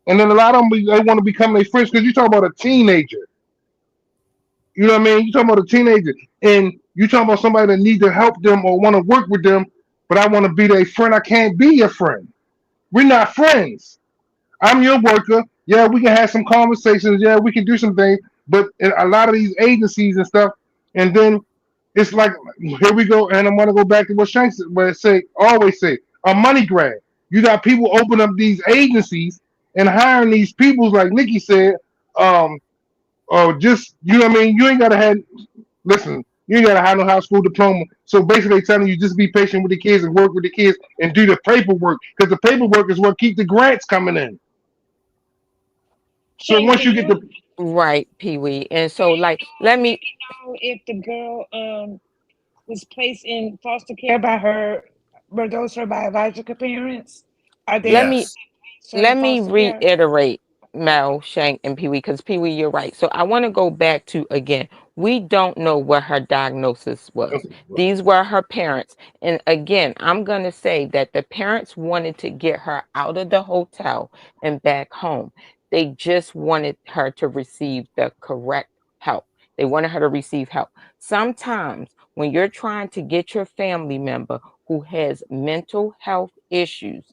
And then a lot of them, they want to become their friends because you talk about a teenager. You know what I mean? You talking about a teenager, and you talking about somebody that needs to help them or want to work with them. But I want to be their friend. I can't be your friend. We're not friends. I'm your worker. Yeah, we can have some conversations. Yeah, we can do some things. But in a lot of these agencies and stuff, and then it's like, here we go. And I'm going to go back to what Shank said, where it say, always say, a money grab. You got people open up these agencies and hiring these people, like Nikki said, um, or just, you know what I mean? You ain't got to have, listen, you ain't got to have no high school diploma. So basically, they telling you just be patient with the kids and work with the kids and do the paperwork because the paperwork is what keep the grants coming in. So
Shane,
once
do
you get
you
the
Right, Pee Wee. And
do
so,
you
like, let
do
me
you know if the girl was placed in foster care by her were those her biological parents? Are they
let
the
me
ones
Yes.
that placed her
let
in
me
foster care?
reiterate, Mel, Shank, and Pee Wee, because Pee Wee, you're right. So I want to go back to again. We don't know what her diagnosis was. These were her parents, and again, I'm gonna say that the parents wanted to get her out of the hotel and back home. They just wanted her to receive the correct help. They wanted her to receive help. Sometimes when you're trying to get your family member who has mental health issues,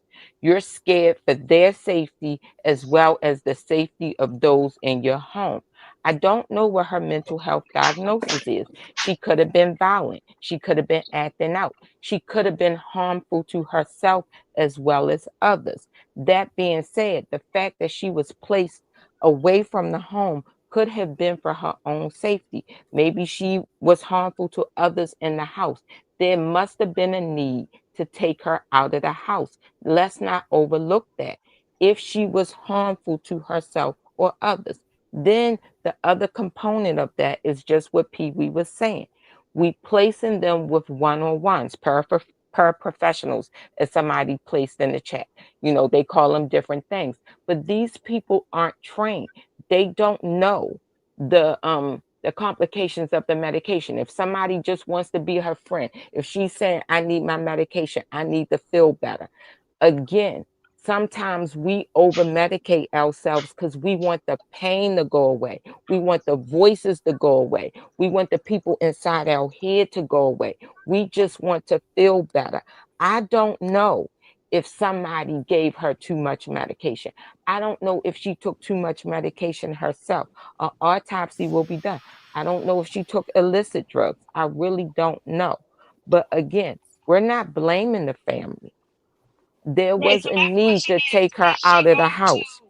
you're scared for their safety as well as the safety of those in your home. I don't know what her mental health diagnosis is. She could have been violent. She could have been acting out. She could have been harmful to herself as well as others. That being said, the fact that she was placed away from the home could have been for her own safety. Maybe she was harmful to others in the house. There must have been a need to take her out of the house. Let's not overlook that. If she was harmful to herself or others, then the other component of that is just what Pee Wee was saying. We placing them with one-on-ones, paraprofessionals, as somebody placed in the chat. You know, they call them different things, but these people aren't trained. They don't know the complications of the medication. If somebody just wants to be her friend, if she's saying, I need my medication, I need to feel better. Again, sometimes we over medicate ourselves because we want the pain to go away. We want the voices to go away. We want the people inside our head to go away. We just want to feel better. I don't know if somebody gave her too much medication. I don't know if she took too much medication herself. An autopsy will be done. I don't know if she took illicit drugs. I really don't know. But again, we're not blaming the family. There
Right.
was
So
a
my
need
question
to take her
is
out of the house.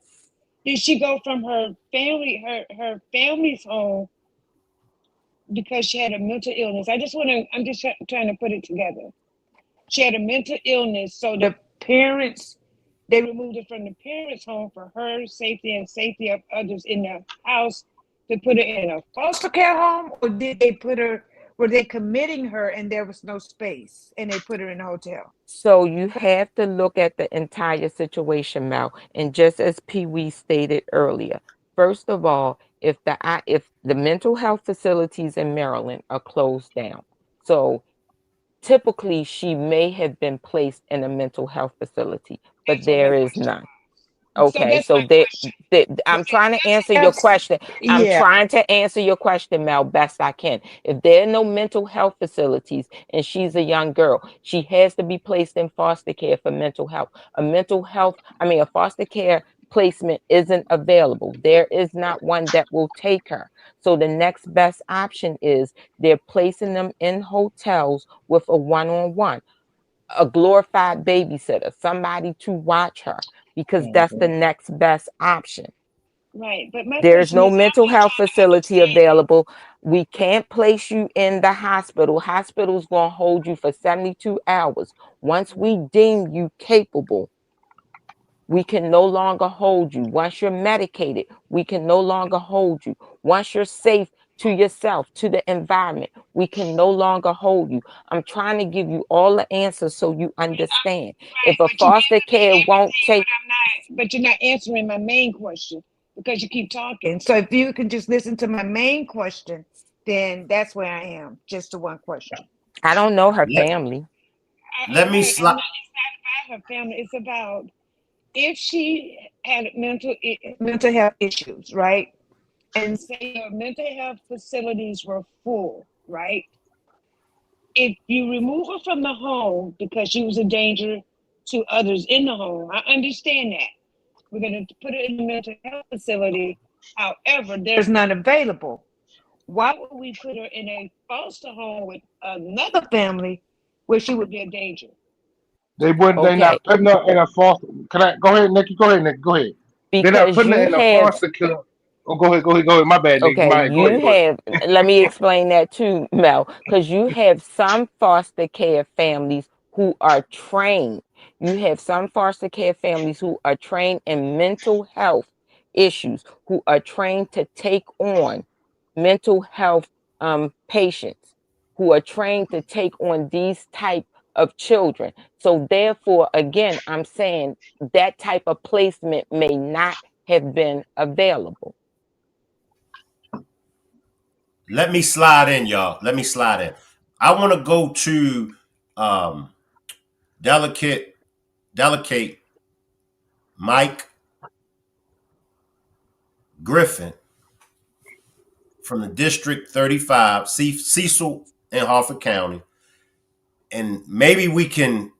did she go from her family, her family's home because she had a mental illness? I'm just trying to put it together. She had a mental illness, so the parents, they removed her from the parents' home for her safety and safety of others in the house to put her in a foster care home, or did they were they committing her and there was no space and they put her in a hotel?
So you have to look at the entire situation, Mel. And just as Pee Wee stated earlier, first of all, if the mental health facilities in Maryland are closed down, so typically she may have been placed in a mental health facility, but
That's what my
there is
question
none.
was. So
Okay,
that's
so
my question.
I'm
Was it
trying to answer
mental
your
health?
question. I'm
Yeah.
trying to answer your question, Mel, best I can. If there are no mental health facilities and she's a young girl, she has to be placed in foster care for mental health. A foster care placement isn't available. There is not one that will take her. So the next best option is they're placing them in hotels with a one-on-one, a glorified babysitter, somebody to watch her, because that's the next best option.
Right. But my
There's
question
no
is,
mental health facility available. We can't place you in the hospital. Hospital's going to hold you for 72 hours. Once we deem you capable, we can no longer hold you. Once you're medicated, we can no longer hold you. Once you're safe to yourself, to the environment, we can no longer hold you. I'm trying to give you all the answers so you understand. If a
but you
foster care
gave me
won't
everything,
take,
but you're not answering my main question because you keep talking. So if you can just listen to my main question, then that's where I am. Just the one question.
I don't know her
Let,
family.
let me
Right. I'm
slide.
not, it's not about her family. It's about if she had mental health issues, right? And say your mental health facilities were full, right? If you remove her from the home because she was a danger to others in the home, I understand that. We're going to put her in a mental health facility. However, there's none available. Why would we put her in a foster home with another family where she would be a danger?
They
Okay,
not putting her in a foster. Can I go ahead, Nikki? Go ahead, Nikki. Go ahead. They're not
because
putting her
you
in a
have
foster care. Oh, go ahead. My bad, Nikki.
Okay,
My bad. Go
you
ahead, go ahead.
have, let me explain that too, Mel, because you have some foster care families who are trained. You have some foster care families who are trained in mental health issues, who are trained to take on mental health patients, who are trained to take on these type of children. So therefore, again, I'm saying that type of placement may not have been available.
Let me slide in, y'all. Let me slide in. I want to go to um, delicate Mike Griffin from the District 35, Cecil in Harford County, and maybe we can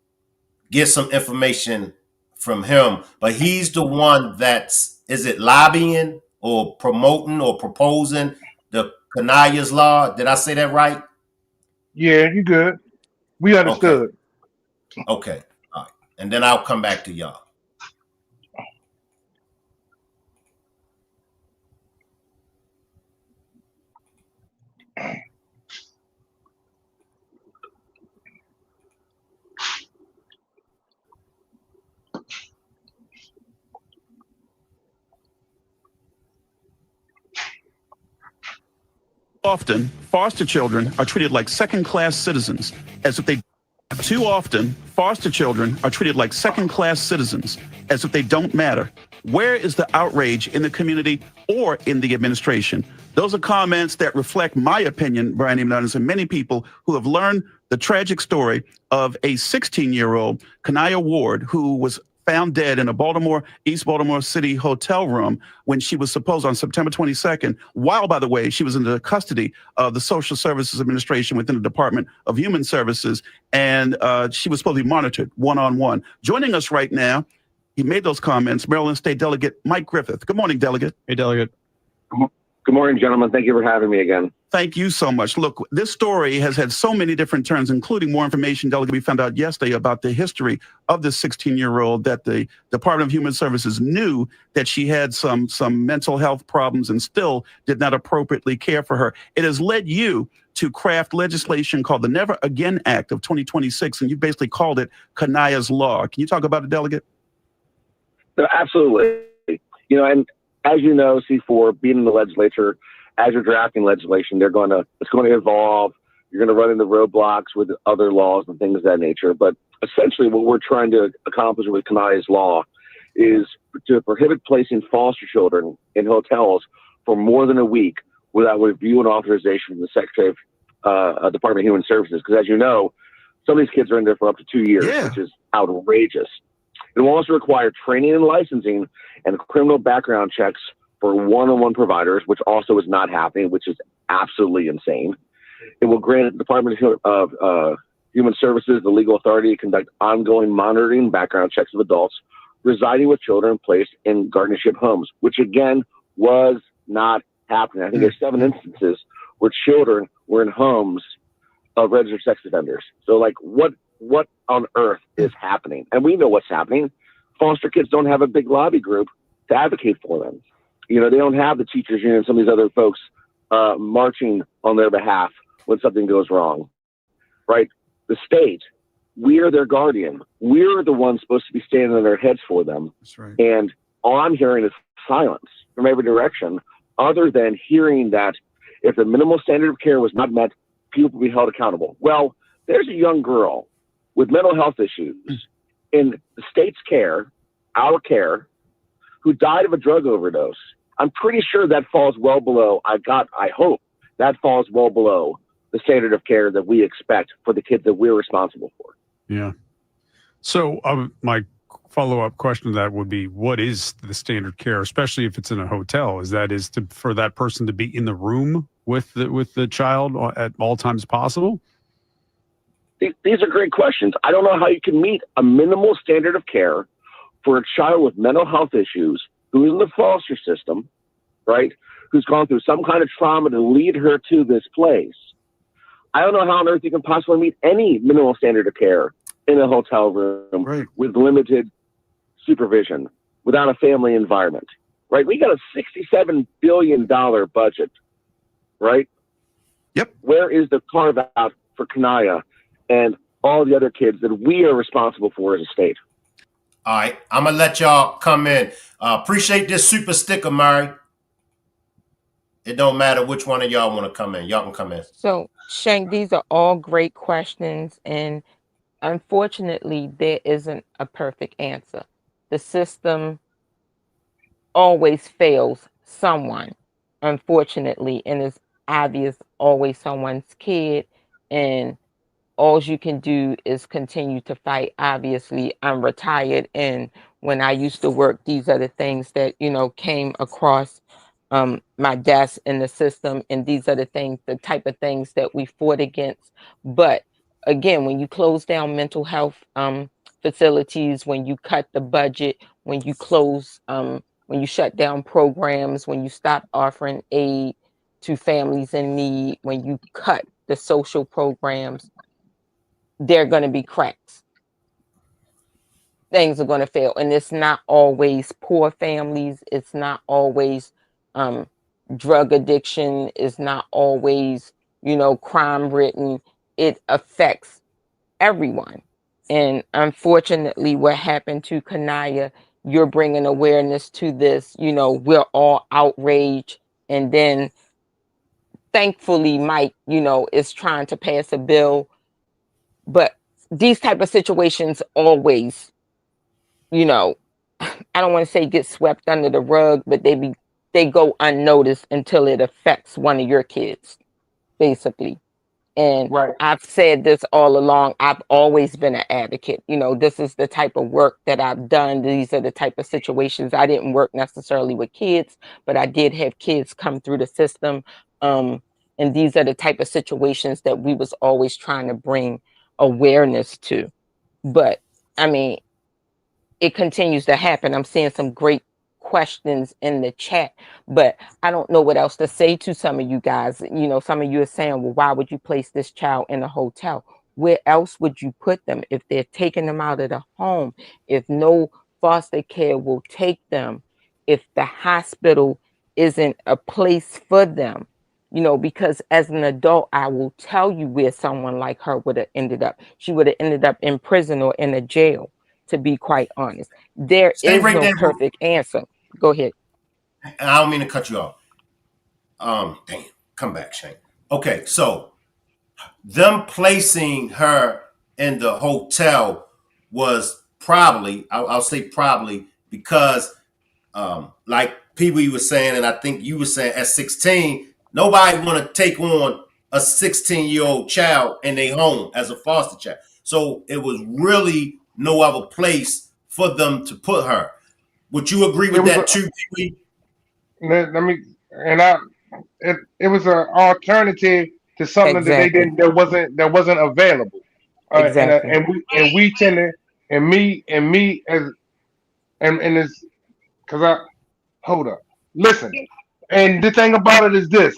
get some information from him. But he's the one that's, is it lobbying or promoting or proposing the Kanaiyah's law? Did I say that right?
Yeah, you good. We
Okay,
understood.
okay, all right. And then I'll come back to y'all.
Often, foster children are treated like second-class citizens, as if they Too often, foster children are treated like second-class citizens, as if they don't matter. Where is the outrage in the community or in the administration? Those are comments that reflect my opinion, Brian Hernandez, and many people who have learned the tragic story of a 16-year-old, Kanaiyah Ward, who was found dead in a East Baltimore City hotel room when she was supposed on September 22nd, while, by the way, she was in the custody of the Social Services Administration within the Department of Human Services, and she was supposed to be monitored one-on-one. Joining us right now, he made those comments, Maryland State Delegate Mike Griffith. Good morning, Delegate.
Hey, Delegate.
Good morning, gentlemen. Thank you for having me again.
Thank you so much. Look, this story has had so many different turns, including more information, Delegate, we found out yesterday about the history of this 16-year-old, that the Department of Human Services knew that she had some mental health problems and still did not appropriately care for her. It has led you to craft legislation called the Never Again Act of 2026, and you basically called it Kanaiyah's Law. Can you talk about it, Delegate?
Absolutely. And as you know, C4, being in the legislature, as you're drafting legislation, it's going to evolve. You're going to run into roadblocks with other laws and things of that nature. But essentially what we're trying to accomplish with Kanaiyah's Law is to prohibit placing foster children in hotels for more than a week without review and authorization from the Secretary of Department of Human Services. Because as you know, some of these kids are in there for up to 2 years, which is outrageous. It will also require training and licensing and criminal background checks for one-on-one providers, which also is not happening, which is absolutely insane. It will grant the Department of Human Services the legal authority to conduct ongoing monitoring and background checks of adults residing with children placed in guardianship homes, which again was not happening. I think there's 7 instances where children were in homes of registered sex offenders. So like what on earth is happening? And we know what's happening. Foster kids don't have a big lobby group to advocate for them. They don't have the teachers union and some of these other folks marching on their behalf when something goes wrong, right? The state, we are their guardian. We're the ones supposed to be standing on their heads for them.
That's right.
And all I'm hearing is silence from every direction, other than hearing that if the minimal standard of care was not met, people will be held accountable. Well, there's a young girl with mental health issues in the state's care, our care, who died of a drug overdose. I'm pretty sure that falls well below, I hope that falls well below the standard of care that we expect for the kids that we're responsible for.
Yeah. So my follow-up question to that would be, what is the standard care, especially if it's in a hotel? For that person to be in the room with the child at all times possible?
These are great questions. I don't know how you can meet a minimal standard of care for a child with mental health issues who's in the foster system, right? Who's gone through some kind of trauma to lead her to this place. I don't know how on earth you can possibly meet any minimal standard of care in a hotel room with limited supervision, without a family environment, right? We got a $67 billion budget, right?
Yep.
Where is the carve out for Kanaiyah and all the other kids that we are responsible for as a state?
All right, I'm gonna let y'all come in. Appreciate this super sticker, Murray. It don't matter which one of y'all want to come in. Y'all can come in.
So, Shank, these are all great questions, and unfortunately, there isn't a perfect answer. The system always fails someone, unfortunately, and it's obvious always someone's kid, and all you can do is continue to fight. Obviously, I'm retired, and when I used to work, these are the things that, came across my desk in the system, and these are the type of things that we fought against. But again, when you close down mental health facilities, when you cut the budget, when you when you shut down programs, when you stop offering aid to families in need, when you cut the social programs, there are going to be cracks. Things are going to fail. And it's not always poor families. It's not always drug addiction. It's not always, crime ridden. It affects everyone. And unfortunately, what happened to Kanaiyah, you're bringing awareness to this. We're all outraged. And then thankfully, Mike, is trying to pass a bill. But these type of situations always, you know, I don't want to say get swept under the rug, but they go unnoticed until it affects one of your kids, basically. And
Right.
I've said this all along. I've always been an advocate. You know, this is the type of work that I've done. These are the type of situations. I didn't work necessarily with kids, but I did have kids come through the system. And these are the type of situations that we was always trying to bring awareness to. But I mean, it continues to happen. I'm seeing some great questions in the chat, but I don't know what else to say to some of you guys. You know, some of you are saying, well, why would you place this child in a hotel? Where else would you put them if they're taking them out of the home? If no foster care will take them, if the hospital isn't a place for them, you know, because as an adult, I will tell you where someone like her would have ended up. She would have ended up in prison or in a jail, to be quite honest. There
Stay
is
right
no
there.
perfect answer. Go ahead.
And I don't mean to cut you off. Damn, come back, Shane. Okay, so them placing her in the hotel was probably, I'll say probably, because like Pee-wee was saying, and I think you were saying, at 16, nobody want to take on a 16-year-old child in their home as a foster child. So it was really no other place for them to put her. Would you agree with that too, Pee-wee?
Let me, and I, it was an alternative to something that they
Exactly.
didn't, that wasn't available.
Exactly.
And we tend to, and me as, and it's, because I, hold up, listen, and the thing about it is this: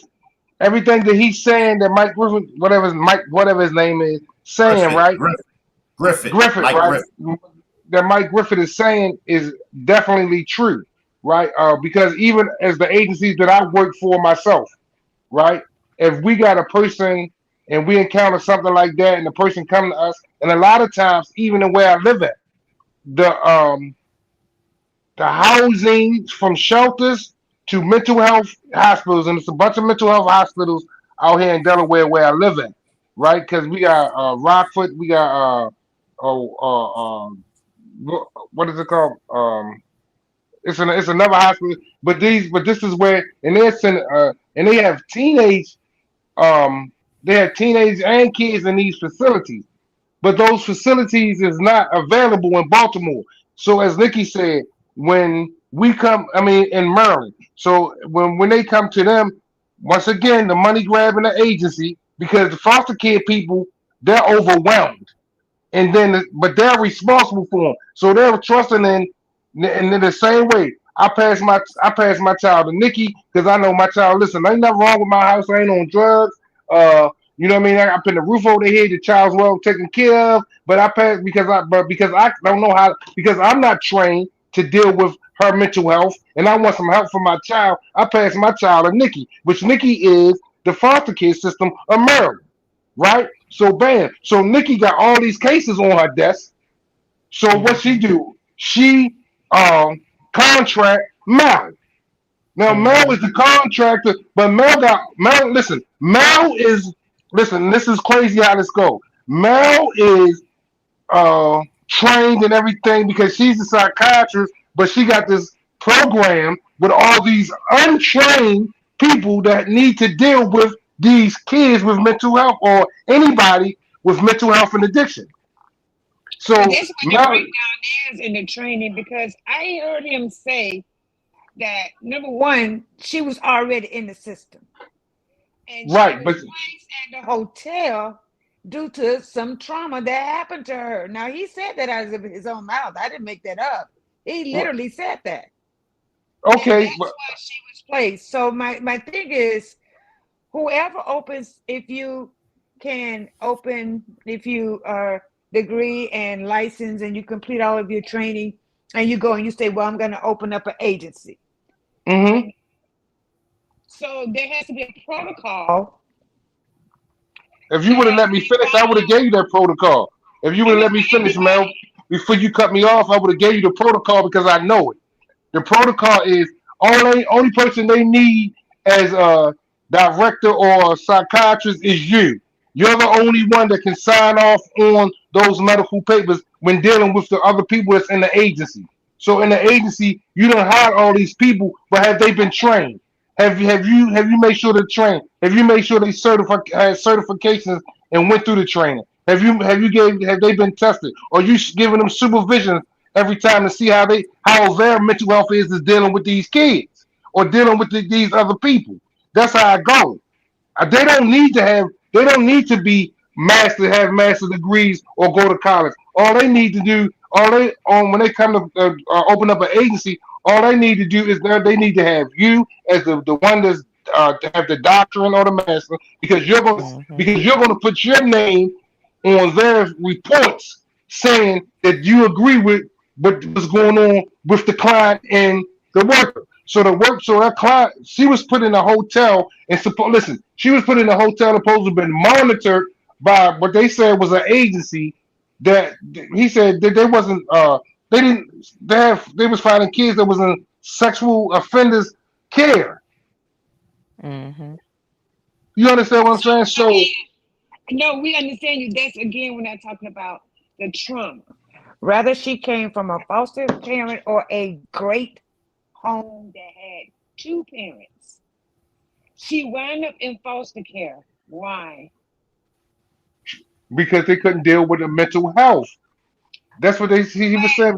everything that he's saying, that Mike Griffin, whatever his name is, saying,
Griffith,
right? Griffith,
Mike
right?
Griffith.
That Mike Griffith is saying is definitely true, right? Because even as the agencies that I work for myself, right? If we got a person and we encounter something like that, and the person come to us, and a lot of times, even in where I live at, the the housing from shelters to mental health hospitals, and it's a bunch of mental health hospitals out here in Delaware where I live at, right? Because we got Rockford, we got what is it called? It's another hospital, but this is where, and and they have they have teenage and kids in these facilities, but those facilities is not available in Baltimore. So as Nikki said, when we come, I mean in Maryland, so when they come to them, once again the money grabbing the agency, because the foster care people, they're overwhelmed, and then but they're responsible for them, so they're trusting in the same way. I pass my child to Nikki because I know my child. Listen, ain't nothing wrong with my house. I ain't on drugs. You know what I mean? I put the roof over their head. The child's well taken care of. But I pass because I don't know how, because I'm not trained to deal with her mental health, and I want some help for my child. I pass my child to Nikki, which Nikki is the foster care system of Maryland, right? So bam. So Nikki got all these cases on her desk. So what she do? She contract Mel. Now Mel is the contractor, but Mel. Listen, Mel is listen. This is crazy how this goes. Mel is trained and everything because she's a psychiatrist, but she got this program with all these untrained people that need to deal with these kids with mental health or anybody with mental health and addiction. So
But that's what the
Mel,
breakdown is in the training, because I heard him say that number one, she was already in the system, and she
right,
was
but
placed at the hotel due to some trauma that happened to her. Now he said that out of his own mouth. I didn't make that up. He literally said that. And
okay,
that's why she was placed. So my thing is, whoever opens, if you can open, if you are degree and license and you complete all of your training and you go and you say, well, I'm going to open up an agency.
mm-hmm.
So there has to be a protocol.
If you would have let me finish, I would have gave you that protocol. If you would have let me finish, Mel, before you cut me off, I would have gave you the protocol because I know it. The protocol is only person they need as a director or a psychiatrist is you. You're the only one that can sign off on those medical papers when dealing with the other people that's in the agency. So in the agency, you don't hire all these people, but have they been trained? Have you made sure they're trained? Have you made sure they had certifications and went through the training? Have they been tested? Or you giving them supervision every time to see how their mental health is dealing with these kids or dealing with these other people? That's how I go. They don't need to have. They don't need to be have master degrees or go to college. All they need to do, when they come to open up an agency, all they need to do is they need to have you as the one that's to have the doctorate or the master because you're going to put your name on their reports saying that you agree with what's going on with the client and the worker. So that client, she was put in a hotel and she was put in a hotel supposed to have been monitored by what they said was an agency that he said that they wasn't they didn't they was finding kids that was in sexual offenders care.
Mm-hmm.
You understand what I'm saying? So
No, we understand you. That's again we're not talking about the trauma. Rather, she came from a foster parent or a great home that had two parents. She wound up in foster care. Why?
because they couldn't deal with her mental health. That's what he was saying.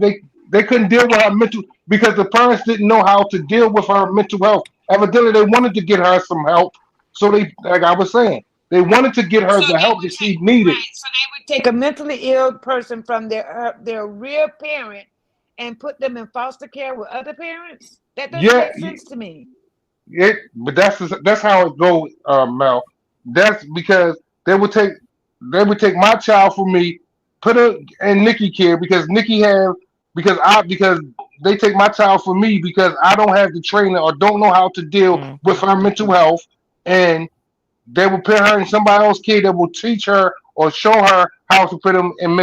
They couldn't deal with her mental because the parents didn't know how to deal with her mental health. Evidently, they wanted to get her some help. So like I was saying, they wanted to get her
So
the
they
help
would
that she needed.
so they would take a mentally ill person from their real parent and put them in foster care with other parents. That doesn't
Yeah,
make sense to me.
but that's how it goes, Mel. That's because they would take my child from me, put her in Nikki care because they take my child from me because I don't have the training or don't know how to deal with
Mm-hmm.
her mental health, and they will put her in somebody else's kid that will teach her or show her how to put them in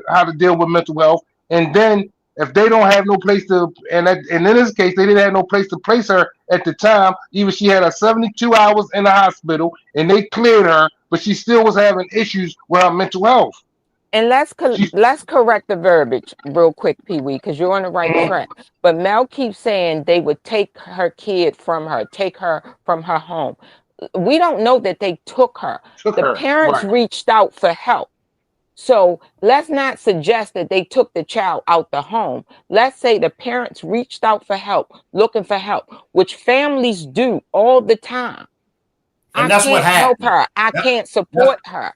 how to deal with mental health. And then if they don't have no place to, and in this case, they didn't have no place to place her at the time. Even she had her 72 hours in the hospital, and they cleared her, but she still was having issues with her mental health.
And
She,
let's correct the verbiage real quick, Pee Wee, because you're on the right track. But Mel keeps saying they would take her kid from her, take her from her home. We don't know that they took her.
took
The
her
parents
right.
reached out for help. So let's not suggest that they took the child out the home. Let's say the parents reached out for help, looking for help, which families do all the time. I
And that's what
can't help
happened.
her. I
That,
can't
that's
support her.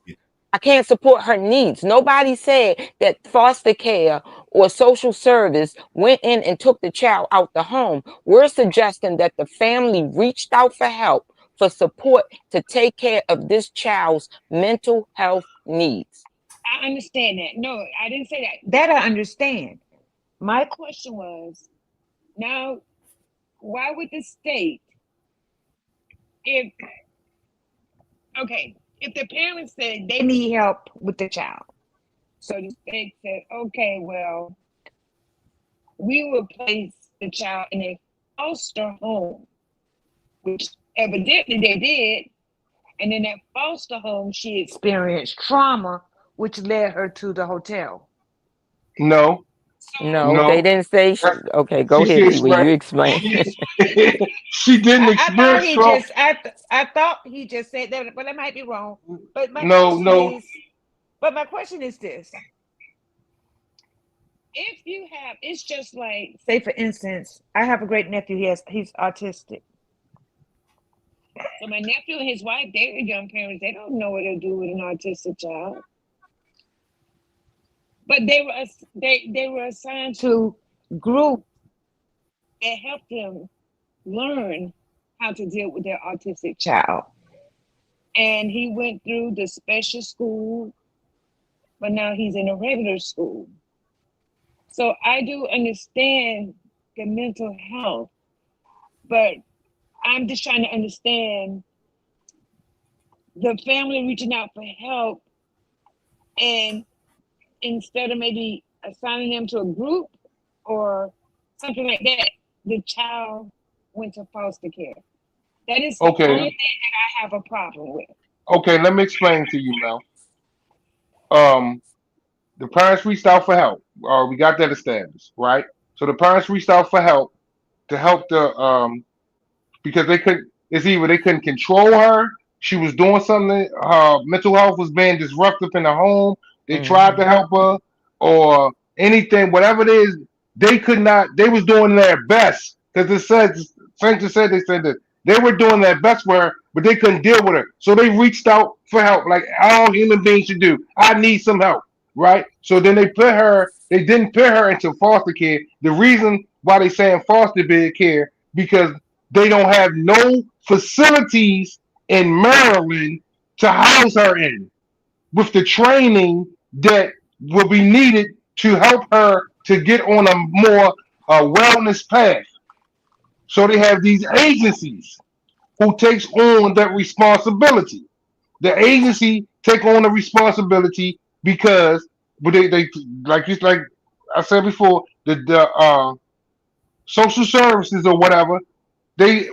I can't support her needs. Nobody said that foster care or social service went in and took the child out the home. We're suggesting that the family reached out for help, for support to take care of this child's mental health needs.
I understand that. No, I didn't say that. That I understand. My question was now, why would the state, if if the parents said they need help with the child, so the state said, okay, well, we will place the child in a foster home, which evidently they did. And in that foster home, she experienced trauma, which led her to the hotel.
No,
No, they
no.
didn't say.
That's,
Okay, go
she
ahead, Pee Wee. You
explained.
explain.
She didn't
I thought
experience
he
trauma.
just I thought he just said that, but I might be wrong. But
No, no.
my question is this: if you have, it's just like, say for instance, I have a great nephew. He's autistic. So my nephew and his wife, they're young parents. They don't know what to do with an autistic child. But they were assigned to group that helped them learn how to deal with their autistic child. And he went through the special school, but now he's in a regular school. So I do understand the mental health, but I'm just trying to understand the family reaching out for help, and instead of maybe assigning them to a group or something like that, the child went to foster care. That is the only
Okay.
thing that I have a problem with.
Okay, let me explain to you, Mel. Um, the parents reached out for help. We got that established, right? So the parents reached out for help to help the because they couldn't. It's either they couldn't control her. She was doing something. Her mental health was being disruptive in the home. They tried to
Hmm.
help her, or anything, whatever it is. They could not. They was doing their best because it says Saints said they said that they were doing their best for her, but they couldn't deal with her. So they reached out for help, like all human beings should do. I need some help, right? So then they put her. They didn't put her into foster care. The reason why they saying foster bed care because they don't have no facilities in Maryland to house her in with the training that will be needed to help her to get on a more wellness path. So they have these agencies who takes on that responsibility. The agency take on the responsibility because but they like I said before, the social services or whatever they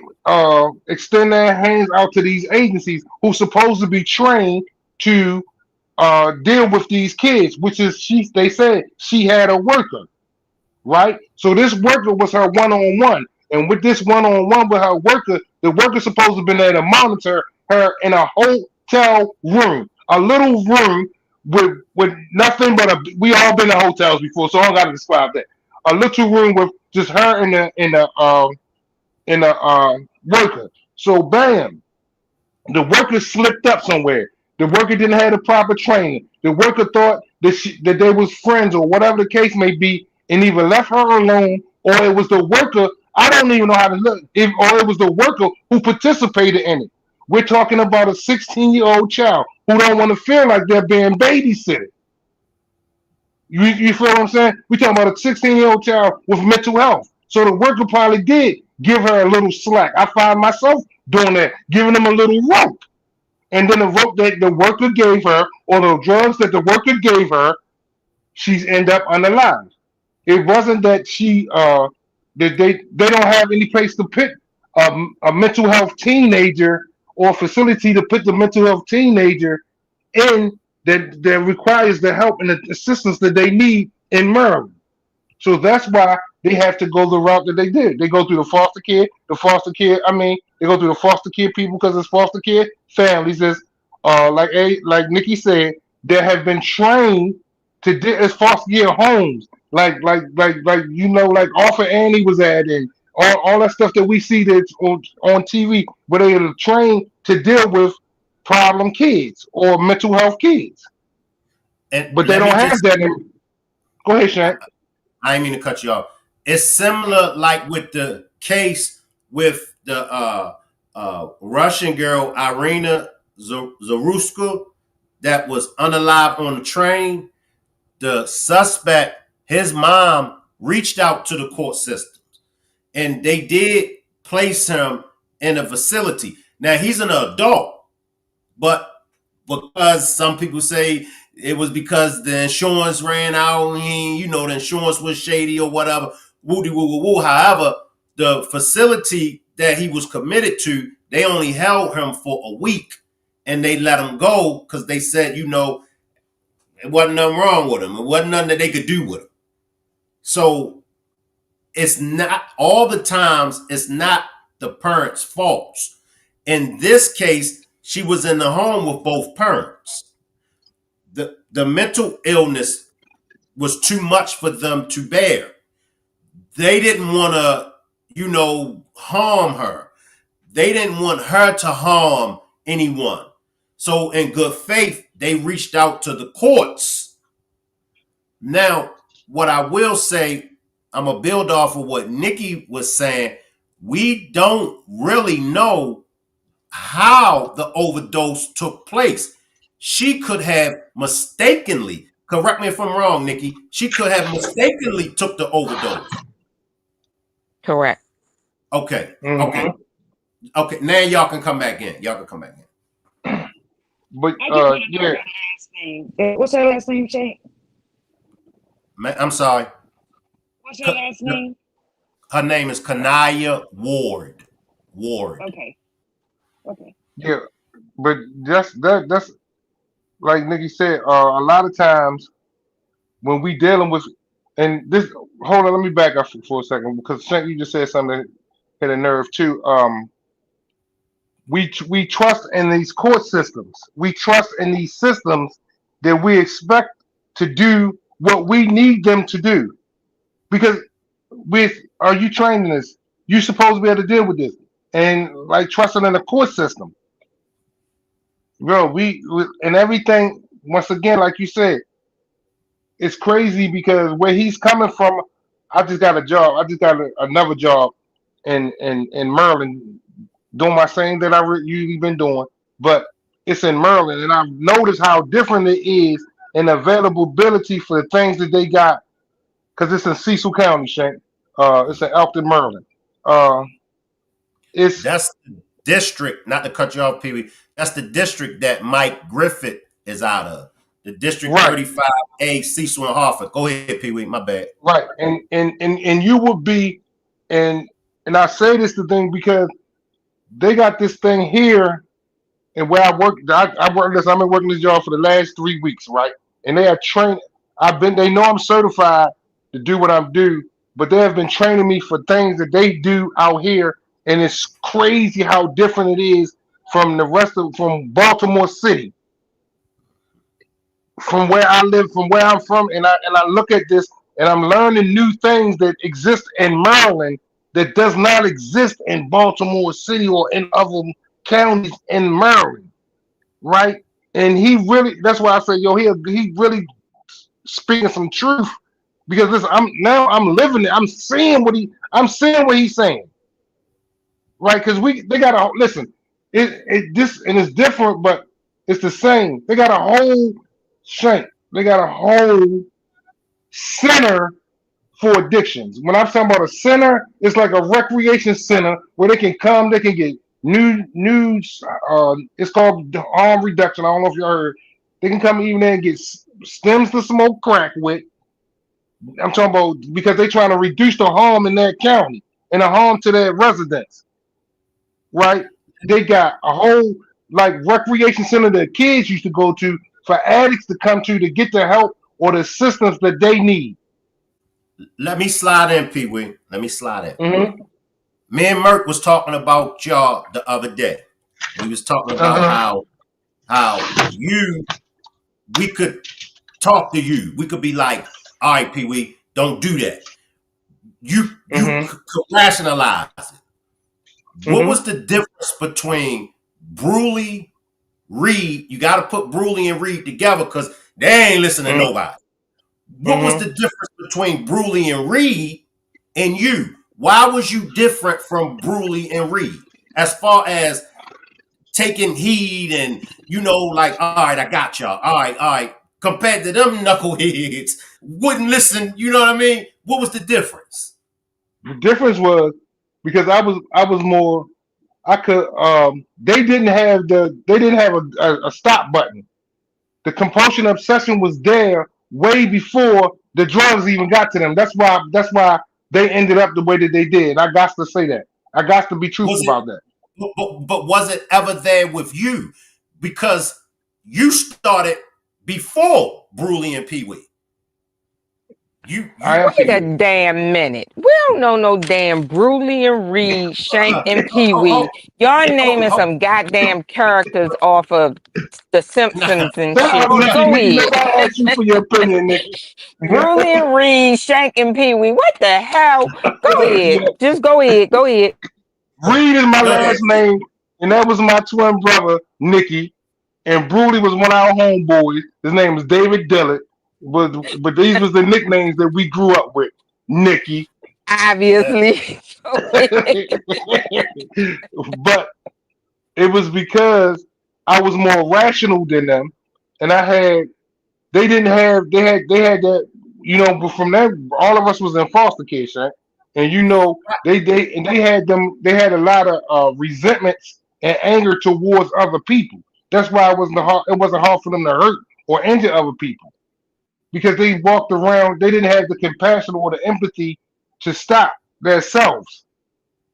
extend their hands out to these agencies who supposed to be trained to deal with these kids, which is they said she had a worker, right? So this worker was her one-on-one. And with this one-on-one with her worker, the worker supposed to have been there to monitor her in a hotel room, a little room with nothing but a. We all been to hotels before, so I don't got to describe that. A little room with just her in the worker. So bam, the worker slipped up somewhere. The worker didn't have the proper training. The worker thought that they was friends or whatever the case may be, and either left her alone or it was the worker. I don't even know how to look. Or it was the worker who participated in it. We're talking about a 16-year-old child who don't want to feel like they're being babysitted. You feel what I'm saying? We're talking about a 16-year-old child with mental health. So the worker probably did give her a little slack. I find myself doing that, giving them a little rope. And then the rope that the worker gave her, or the drugs that the worker gave her, she's end up unalive. It wasn't that that they don't have any place to put a mental health teenager or facility to put the mental health teenager in that requires the help and the assistance that they need in Maryland. So that's why they have to go the route that they did. They go through the foster care. They go through the foster care people because it's foster care families. Like Nikki said, that have been trained to as foster care homes. Like Arthur Annie was at, and all that stuff that we see that's on TV, where they are trained to deal with problem kids or mental health kids.
And
But they
let
don't
me
have
just
that. Go ahead, Shank.
I ain't mean to cut you off. It's similar like with the case with the Russian girl Irina Zaruska that was unalive on the train. The suspect, his mom, reached out to the court system, and they did place him in a facility. Now he's an adult, but because some people say it was because the insurance ran out, and the insurance was shady or whatever. Woody woo woo woo. However, the facility that he was committed to, they only held him for a week, and they let him go because they said, it wasn't nothing wrong with him. It wasn't nothing that they could do with him. So it's not all the times. It's not the parents' faults. In this case, she was in the home with both parents. The mental illness was too much for them to bear. They didn't want to, harm her. They didn't want her to harm anyone. So in good faith, they reached out to the courts. Now, what I will say, I'm going to build off of what Nikki was saying. We don't really know how the overdose took place. She could have mistakenly, correct me if I'm wrong, Nikki, she could have mistakenly took the overdose.
Correct.
Okay.
Mm-hmm.
Okay. Now y'all can come back in.
But
I just want to know
yeah,
her last name. What's her last name, Shay?
I'm sorry.
What's her last name?
Her name is Kanaiyah Ward.
Okay. Okay.
yeah. but that's like Nikki said. A lot of times when we dealing with, and this, hold on, let me back up for a second because Shank, you just said something that hit a nerve too. We trust in these court systems. We trust in these systems that we expect to do what we need them to do. Because with are you trained in this? You're supposed to be able to deal with this. And like trusting in the court system. Bro, and everything, once again, like you said, it's crazy because where he's coming from, I just got a job. I just got another job in Maryland doing my same that usually been doing, but it's in Maryland, and I've noticed how different it is in availability for the things that they got because it's in Cecil County, Shank. It's in Elkton, Maryland. Uh, it's
That's the district, not to cut you off, Pee Wee. That's the district that Mike Griffith is out of. The District
right,
35A, Cecil and Hartford. Go ahead, Pee Wee. My bad.
right, and you would be, and and I say this to thing because they got this thing here. And where I work, I work this. I've been working this job for the last 3 weeks, right? And they are trained. They know I'm certified to do what I'm do, but they have been training me for things that they do out here, and it's crazy how different it is from from Baltimore City, from where I live, from where I'm from, and I look at this, and I'm learning new things that exist in Maryland that does not exist in Baltimore City or in other counties in Maryland, right? And he really, that's why I say, yo, he really speaking some truth because listen, I'm living it. I'm seeing what he's saying, right? Because they got to listen. This and it's different, but it's the same. They got a whole shank. They got a whole center for addictions. When I'm talking about a center, it's like a recreation center where they can come, they can get news. It's called harm reduction. I don't know if you heard. They can come even there and get stems to smoke crack with. I'm talking about because they're trying to reduce the harm in their county and the harm to their residents. Right? They got a whole like recreation center that kids used to go to for addicts to come to get the help or the assistance that they need.
Let me slide in, Pee Wee. Let me slide in.
Mm-hmm.
Me and Merk was talking about y'all the other day. We was talking about how we could talk to you. We could be like, all right, Pee Wee, don't do that. You could rationalize it. What was the difference between Bruley, Reed? You got to put Bruley and Reed together because they ain't listening to nobody. What was the difference between Bruley and Reed and you? Why was you different from Bruley and Reed as far as taking heed and like, all right, I got y'all. All right. Compared to them knuckleheads, wouldn't listen. You know what I mean? What was the difference?
The difference was because I was more. I could. They didn't have a stop button. The compulsion obsession was there way before the drugs even got to them. That's why they ended up the way that they did. I got to say that. I got to be truthful about that.
But was it ever there with you? Because you started before Bruley and Pee Wee.
Wait a damn minute. We don't know no damn Bruley and Reed, Shank and Pee Wee. Y'all naming some goddamn characters off of The Simpsons and shit. Go ahead.
I asked you for your opinion, Nikki.
Bruley and Reed, Shank and Pee Wee. What the hell? Go ahead. Just go ahead. Go ahead.
Reed is my last name, and that was my twin brother, Nicky. And Bruley was one of our homeboys. His name was David Dillett. But these was the nicknames that we grew up with. Nicky.
Obviously.
But it was because I was more rational than them. And they had that, but from that, all of us was in foster care, right? And they had a lot of resentments and anger towards other people. That's why it wasn't hard for them to hurt or injure other people. Because they walked around, they didn't have the compassion or the empathy to stop themselves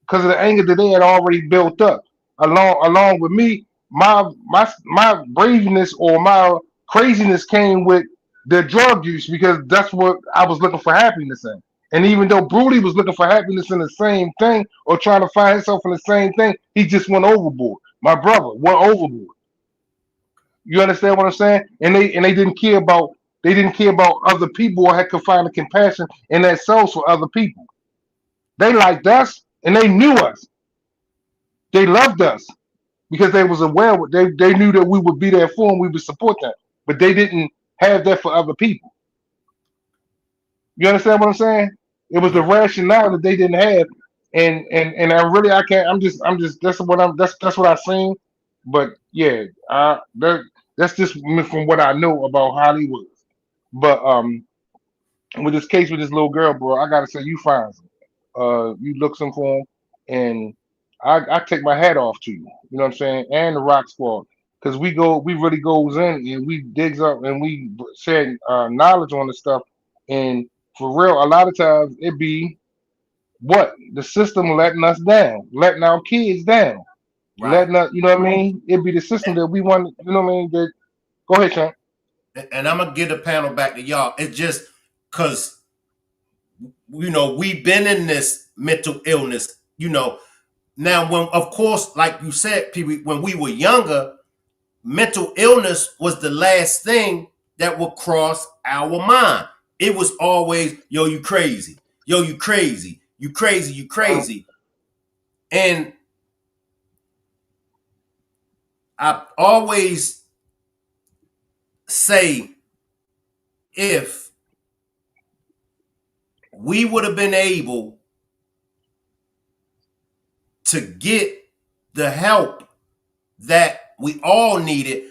because of the anger that they had already built up. Along with me, my braveness or my craziness came with the drug use because that's what I was looking for happiness in. And even though Brody was looking for happiness in the same thing or trying to find himself in the same thing, he just went overboard. My brother went overboard. You understand what I'm saying? And they didn't care about other people or had could find the compassion in themselves for other people. They liked us and they knew us. They loved us because they was aware they knew that we would be there for them, we would support them. But they didn't have that for other people. You understand what I'm saying? It was the rationale that they didn't have, and I can't. I'm just that's what I seen. But yeah, that's just from what I know about Hollywood. But with this case with this little girl, bro, I gotta say you find some. You look some for him, and I take my hat off to you. You know what I'm saying? And the Rock Squad, because we really goes in and we digs up and we share knowledge on the stuff. And for real, a lot of times it be what the system letting us down, letting our kids down,
Right.
letting us. You know what I mean? It be the system that we want. You know what I mean? That go ahead, Sean.
And I'm gonna give the panel back to y'all. It's just because we've been in this mental illness. Now when of course, like you said, people, when we were younger, mental illness was the last thing that would cross our mind. It was always, yo, you crazy, yo, you crazy, you crazy, you crazy. And I always say, if we would have been able to get the help that we all needed,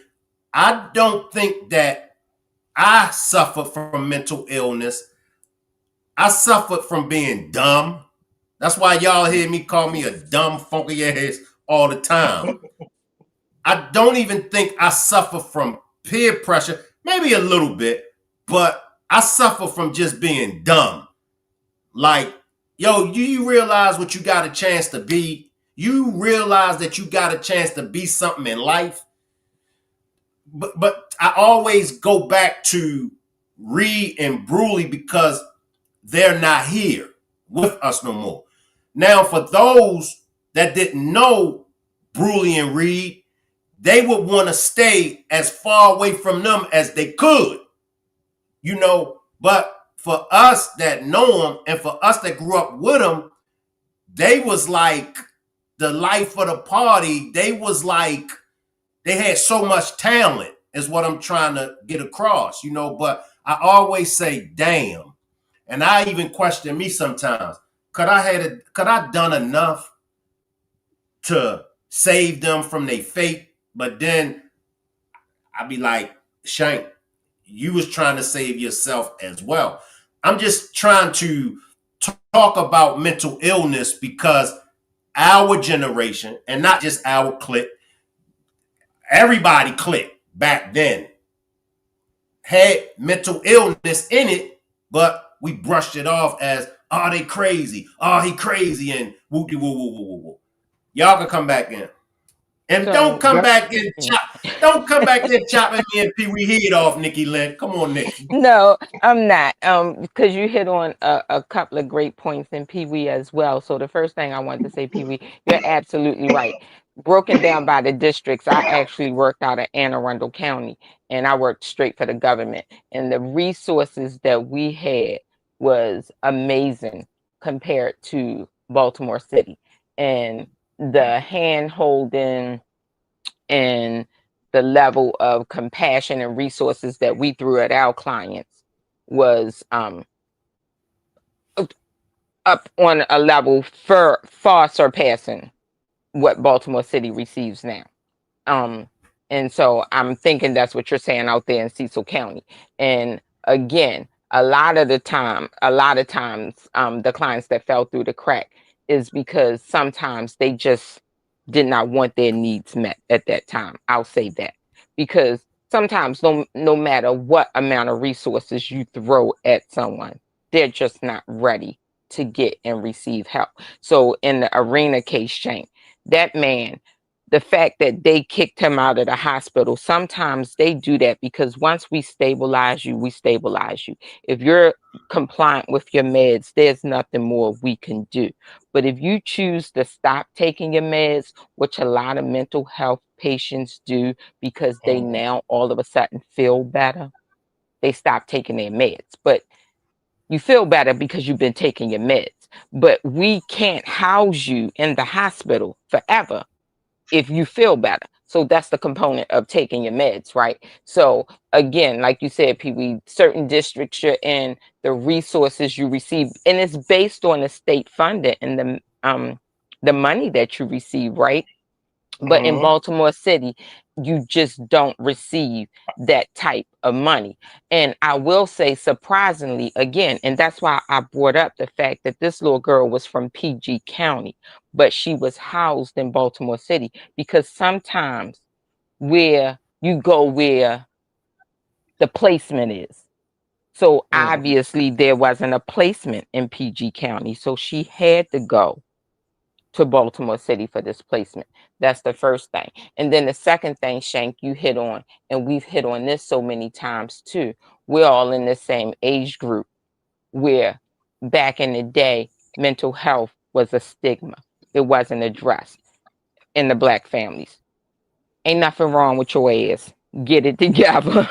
I don't think that I suffered from mental illness. I suffered from being dumb. That's why y'all hear me call me a dumb funky ass all the time. I don't even think I suffer from peer pressure, maybe a little bit, but I suffer from just being dumb. Like, yo, you realize what you got a chance to be? You realize that you got a chance to be something in life? But I always go back to Reed and Bruley because they're not here with us no more. Now, for those that didn't know Bruley and Reed, they would want to stay as far away from them as they could, But for us that know them and for us that grew up with them, they was like the life of the party. They was like, they had so much talent, is what I'm trying to get across, But I always say, damn. And I even question me sometimes. Could I done enough to save them from their fate? But then I'd be like, Shank, you was trying to save yourself as well. I'm just trying to talk about mental illness because our generation, and not just our clique, everybody clique back then had mental illness in it, but we brushed it off as, oh, they crazy. Oh, he crazy, and woo woo woo woo woo. Y'all can come back in. And don't come back in chopping me and Pee Wee head off, Nikki Lynn. Come on, Nikki.
No, I'm not. Because you hit on a couple of great points in Pee Wee as well. So the first thing I want to say, Pee Wee, you're absolutely right. Broken down by the districts, I actually worked out of Anne Arundel County, and I worked straight for the government. And the resources that we had was amazing compared to Baltimore City. And the hand holding and the level of compassion and resources that we threw at our clients was up on a level far surpassing what Baltimore City receives now. And so I'm thinking that's what you're saying out there in Cecil County. And again, a lot of times, the clients that fell through the crack is because sometimes they just did not want their needs met at that time. I'll say that because sometimes no matter what amount of resources you throw at someone, they're just not ready to get and receive help. So in the Arena case, Shank, that man, the fact that they kicked him out of the hospital, sometimes they do that because once we stabilize you, we stabilize you. If you're compliant with your meds, there's nothing more we can do. But if you choose to stop taking your meds, which a lot of mental health patients do because they now all of a sudden feel better, they stop taking their meds. But you feel better because you've been taking your meds. But we can't house you in the hospital forever if you feel better. So that's the component of taking your meds, right? So again, like you said, Pee Wee, certain districts you're in, the resources you receive, and it's based on the state funding and the money that you receive, right? But in Baltimore City, you just don't receive that type of money. And I will say, surprisingly, again, and that's why I brought up the fact that this little girl was from PG County, but she was housed in Baltimore City, because sometimes where you go where the placement is. So obviously there wasn't a placement in PG County. So she had to go to Baltimore City for this placement. That's the first thing. And then the second thing, Shank, you hit on, and we've hit on this so many times too. We're all in the same age group where back in the day, mental health was a stigma. It wasn't addressed in the Black families. Ain't nothing wrong with your ass. Get it together.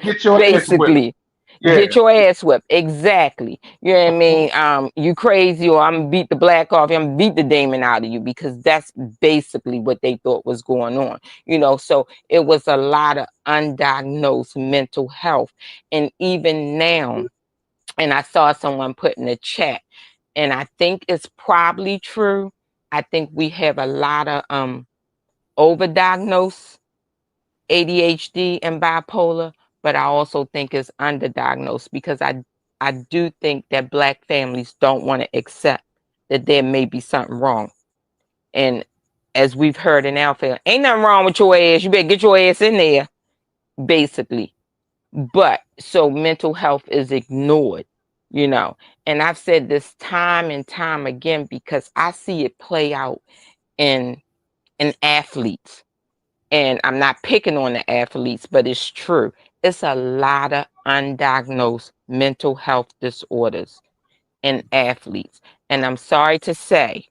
Get your ass whipped.
Basically.
Yeah.
Get your ass whipped. Exactly. You know what I mean? You crazy, or I'm gonna beat the black off you, I'm gonna beat the demon out of you, because that's basically what they thought was going on. You know, so it was a lot of undiagnosed mental health. And even now, and I saw someone put in the chat, and I think it's probably true. I think we have a lot of overdiagnosed ADHD and bipolar, but I also think it's underdiagnosed, because I do think that Black families don't want to accept that there may be something wrong. And as we've heard in our family, ain't nothing wrong with your ass. You better get your ass in there, basically. But so mental health is ignored, you know. And I've said this time and time again because I see it play out in athletes. And I'm not picking on the athletes, but it's true. It's a lot of undiagnosed mental health disorders in athletes. And I'm sorry to say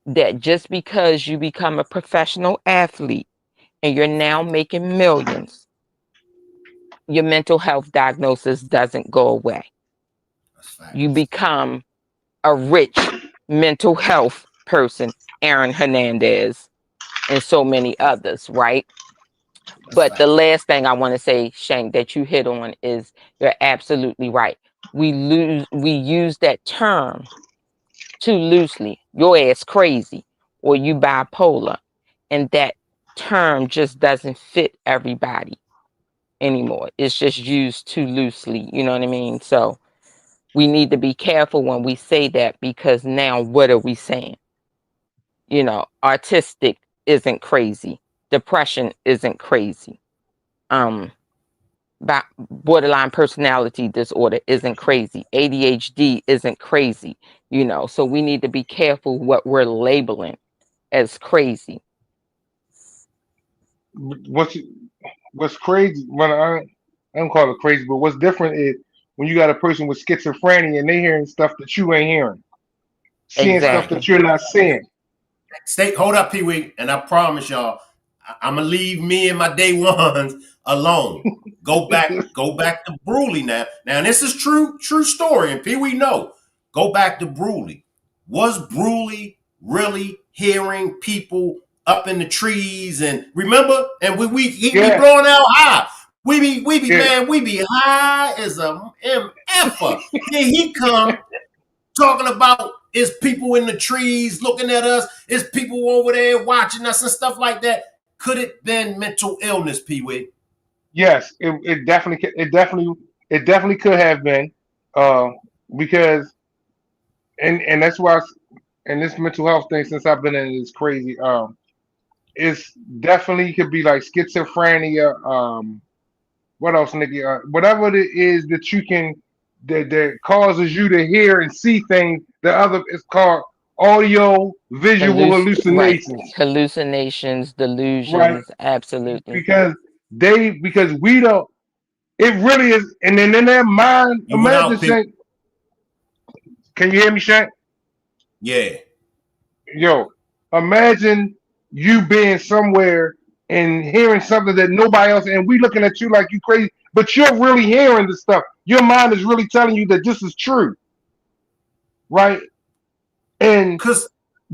that just because you become a professional athlete and you're now making millions, your mental health diagnosis doesn't go away. You become a rich mental health person, Aaron Hernandez, and so many others, right? But the last thing I want to say, Shank, that you hit on is you're absolutely right. We use that term too loosely. Your ass crazy, or you bipolar. And that term just doesn't fit everybody anymore. It's just used too loosely. You know what I mean? So we need to be careful when we say that, because now what are we saying? You know, autistic isn't crazy. Depression isn't crazy. Borderline personality disorder isn't crazy. ADHD isn't crazy, you know. So we need to be careful what we're labeling as crazy.
What's crazy? Well, I don't call it crazy, but what's different is when you got a person with schizophrenia and they hearing stuff that you ain't hearing, seeing stuff that you're not seeing.
Hold up, Pee Wee, and I promise y'all, I'm gonna leave me and my day ones alone. Go back to Bruley now. Now this is true story, and Pee Wee know. Go back to Bruley. Was Bruley really hearing people up in the trees? And remember, and we be blowing out high. We be high as a MFer. Here he come talking about is people in the trees looking at us, is people over there watching us and stuff like that. Could it been mental illness, Pee Wee?
Yes, it definitely could have been, because and that's why and this mental health thing, since I've been in it, is crazy. It's definitely could be like schizophrenia. What else, Nikki? Whatever it is that you can that causes you to hear and see things. The other is called audio, visual
Right.
hallucinations,
Hallucinations,
right?
delusions, absolutely.
Because we don't. It really is, and then in their mind,
You went
imagine
out, people.
Shank. Can you hear me, Shank?
Yeah.
Yo, imagine you being somewhere and hearing something that nobody else, and we looking at you like you crazy, but you're really hearing the stuff. Your mind is really telling you that this is true, right? And
Cause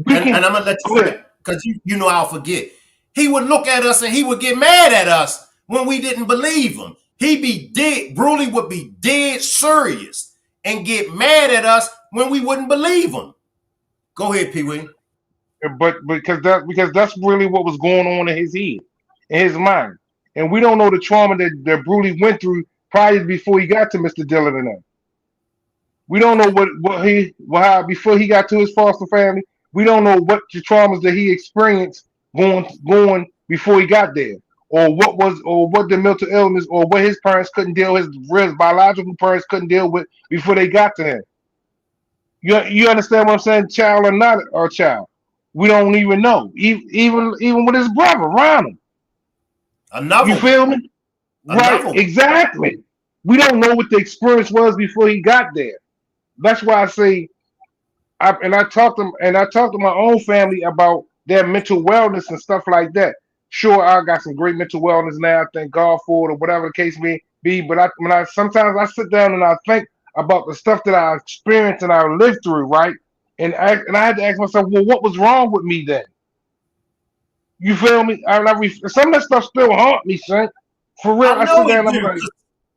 we
and
can
I'm gonna let you
go ahead.
finish because you know I'll forget. He would look at us and he would get mad at us when we didn't believe him. He'd be dead, Bruley would be dead serious and get mad at us when we wouldn't believe him. Go ahead, Pee Wee.
But because that's really what was going on in his head, in his mind, and we don't know the trauma that Bruley went through prior before he got to Mr. Dillon and them. We don't know how before he got to his foster family. We don't know what the traumas that he experienced going before he got there, or what the mental illness, or what his parents couldn't deal, his biological parents couldn't deal with before they got to him. You understand what I'm saying? Child or not or child, we don't even know. Even with his brother around him,
Another
you
one.
feel me? Right,
Another one.
exactly. We don't know what the experience was before he got there. That's why I say, I talked to my own family about their mental wellness and stuff like that. Sure, I got some great mental wellness now. Thank God for it, or whatever the case may be. But when I sometimes I sit down and I think about the stuff that I experienced and I lived through, right? And I had to ask myself, well, what was wrong with me then? You feel me? Some of that stuff still haunt me, son. For real,
I
I sit
know
there
it
and I'm
do.
like,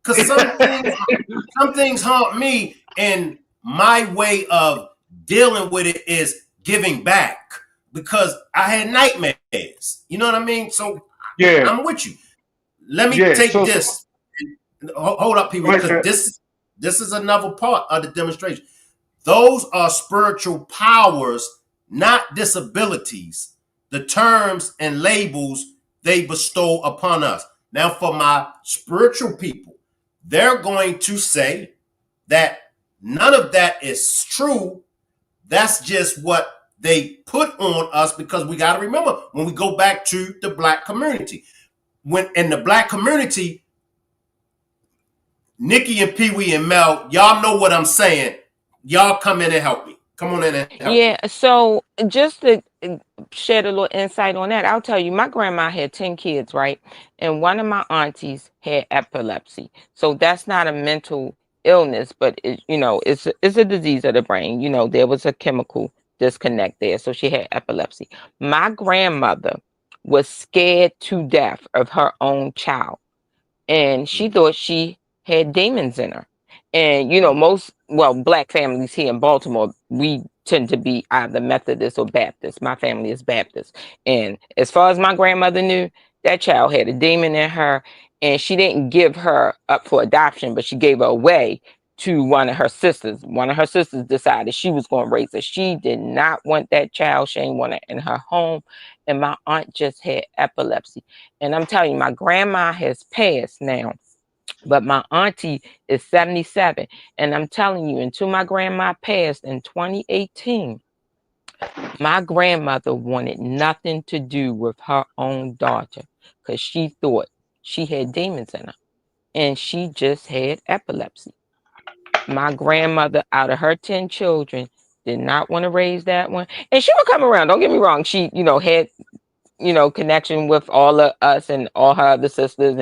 Cause some things haunt me, and my way of dealing with it is giving back because I had nightmares. You know what I mean? So
yeah,
I'm with you. Let me
yeah.
take
So
this. Hold up, Pee Wee,
go ahead,
because
Shank.
this is another part of the demonstration. Those are spiritual powers, not disabilities. The terms and labels they bestow upon us. Now, for my spiritual people, they're going to say that none of that is true. That's just what they put on us because we got to remember when we go back to the black community. When in the black community, Nikki and Pee Wee and Mel, y'all know what I'm saying. Y'all come in and help me. Come on in and help
Yeah,
me.
so just to shed a little insight on that, I'll tell you, my grandma had 10 kids, right? And one of my aunties had epilepsy. So that's not a mental illness, but it's a disease of the brain. There was a chemical disconnect there. So she had epilepsy. My grandmother was scared to death of her own child, and she thought she had demons in her. And most black families here in Baltimore, we tend to be either Methodist or Baptist. My family is Baptist, and as far as my grandmother knew, that child had a demon in her, and she didn't give her up for adoption, but she gave her away to one of her sisters. One of her sisters decided she was going to raise her. She did not want that child. She didn't want it in her home, and my aunt just had epilepsy. And I'm telling you, my grandma has passed now, but my auntie is 77. And I'm telling you, until my grandma passed in 2018, my grandmother wanted nothing to do with her own daughter because she thought she had demons in her. And she just had epilepsy. My grandmother, out of her 10 children, did not want to raise that one. And she would come around. Don't get me wrong. She, had connection with all of us and all her other sisters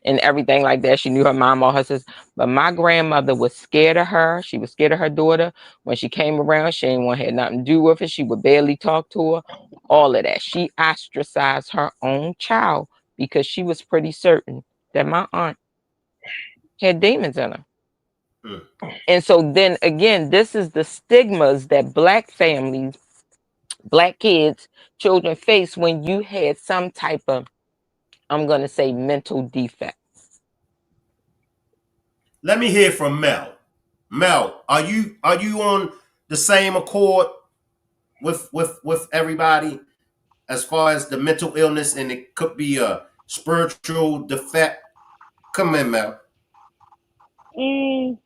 and everything like that. She knew her mom, all her sisters. But my grandmother was scared of her. She was scared of her daughter. When she came around, she didn't want had nothing to do with it. She would barely talk to her. All of that. She ostracized her own child because she was pretty certain that my aunt had demons in her.
Mm.
And so then again, this is the stigmas that black families, black kids, children face when you had some type of, I'm going to say, mental defect.
Let me hear from Mel. Mel, are you on the same accord with everybody as far as the mental illness and it could be a spiritual defect? Come in, Mel.
Mm,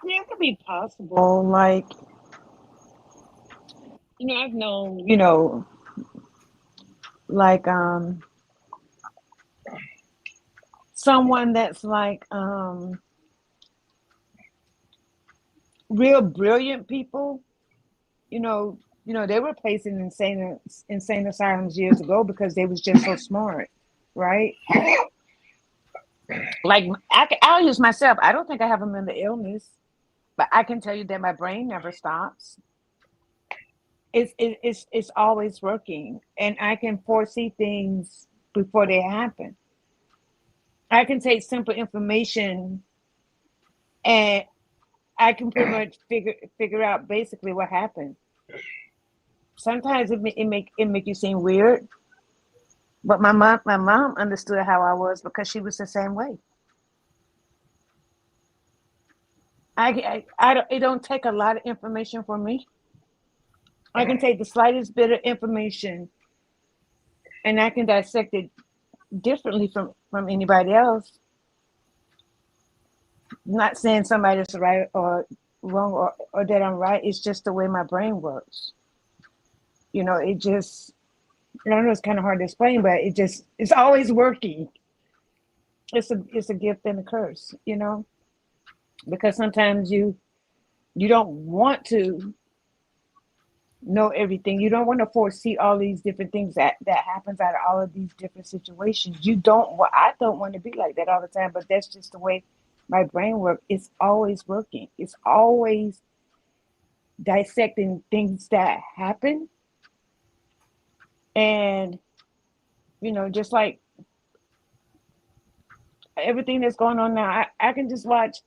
yeah, it could be possible. Like, I've known, like someone that's like real brilliant people, they were placed in insane asylums years ago because they was just so smart, right? Like I'll use myself. I don't think I have a mental illness, but I can tell you that my brain never stops. It's always working, and I can foresee things before they happen. I can take simple information, and I can pretty much figure out basically what happened. Sometimes it make you seem weird, but my mom understood how I was because she was the same way. I don't, it don't take a lot of information from me. I can take the slightest bit of information and I can dissect it differently from anybody else. Not saying somebody's right or wrong or that I'm right. It's just the way my brain works. It just, I don't know, it's kind of hard to explain, but it's always working. It's a gift and a curse, because sometimes you don't want to know everything. You don't want to foresee all these different things that happens out of all of these different situations. I don't want to be like that all the time, but that's just the way my brain works. It's always working. It's always dissecting things that happen. And, just like everything that's going on now, I can just watch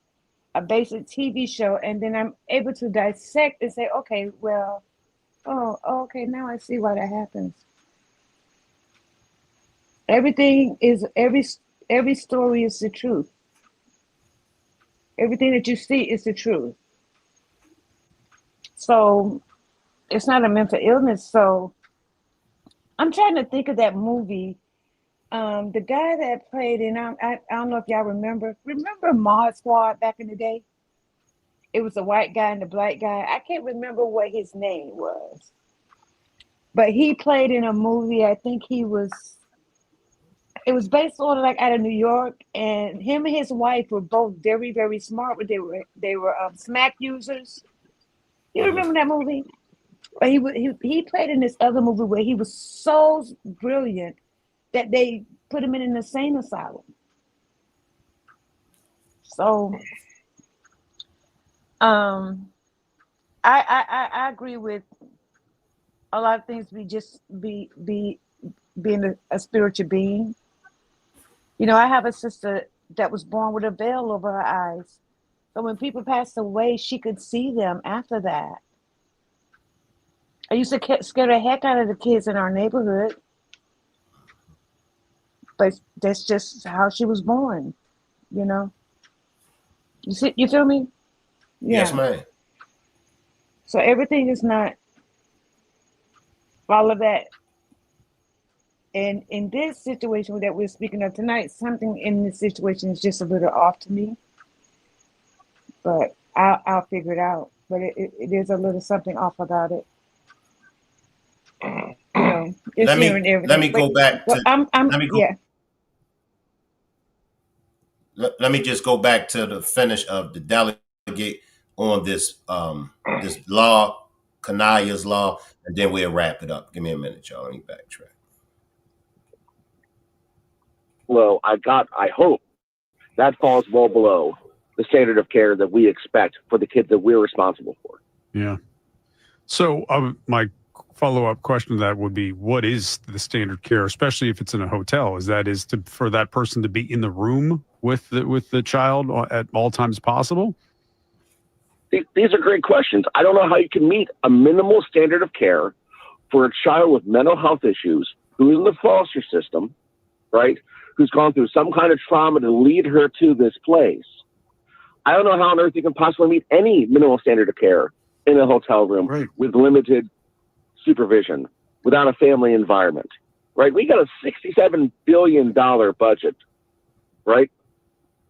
a basic TV show and then I'm able to dissect and say, okay, well, okay, now I see why that happens. Every story is the truth. Everything that you see is the truth. So it's not a mental illness. So I'm trying to think of that movie. The guy that played in, I don't know if y'all remember Mod Squad back in the day? It was a white guy and a black guy. I can't remember what his name was. But he played in a movie. I think it was based sort of like out of New York, and him and his wife were both very, very smart, but they were smack users. You remember that movie? But he played in this other movie where he was so brilliant that they put him in an insane asylum. So, I agree with a lot of things. Being a spiritual being. I have a sister that was born with a veil over her eyes. So when people passed away, she could see them after that. I used to scare the heck out of the kids in our neighborhood. But that's just how she was born, You feel me?
Yes,
Yeah.
ma'am.
So everything is not all of that. And in this situation that we're speaking of tonight, something in this situation is just a little off to me. But I'll figure it out. But it is a little something off about it. It's hearing everything.
Let me go back to
yeah.
Let me just go back to the finish of the delegate on this this law, Kanaiyah's law, and then we'll wrap it up. Give me a minute, y'all. Let me backtrack.
Well, I hope that falls well below the standard of care that we expect for the kids that we're responsible for.
Yeah. So my follow-up question to that would be, what is the standard care, especially if it's in a hotel? For that person to be in the room with the child at all times possible?
These are great questions. I don't know how you can meet a minimal standard of care for a child with mental health issues who's in the foster system, right? Who's gone through some kind of trauma to lead her to this place. I don't know how on earth you can possibly meet any minimal standard of care in a hotel room with limited supervision, without a family environment, right? We got a $67 billion budget, right?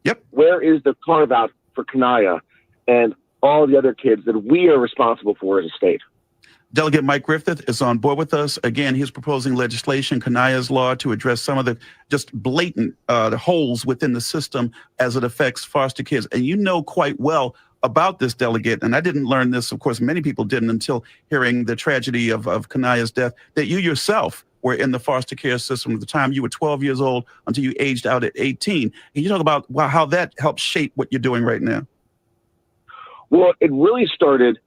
Yep.
Where is the carve out for Kanaiyah and all the other kids that we are responsible for as a state?
Delegate Mike Griffith is on board with us. Again, he's proposing legislation, Kanaiyah's law, to address some of the just blatant the holes within the system as it affects foster kids. And you know quite well about this, Delegate, and I didn't learn this, of course, many people didn't until hearing the tragedy of Kanaiyah's death, that you yourself were in the foster care system at the time you were 12 years old until you aged out at 18. Can you talk about how that helped shape what you're doing right now?
Well, it really started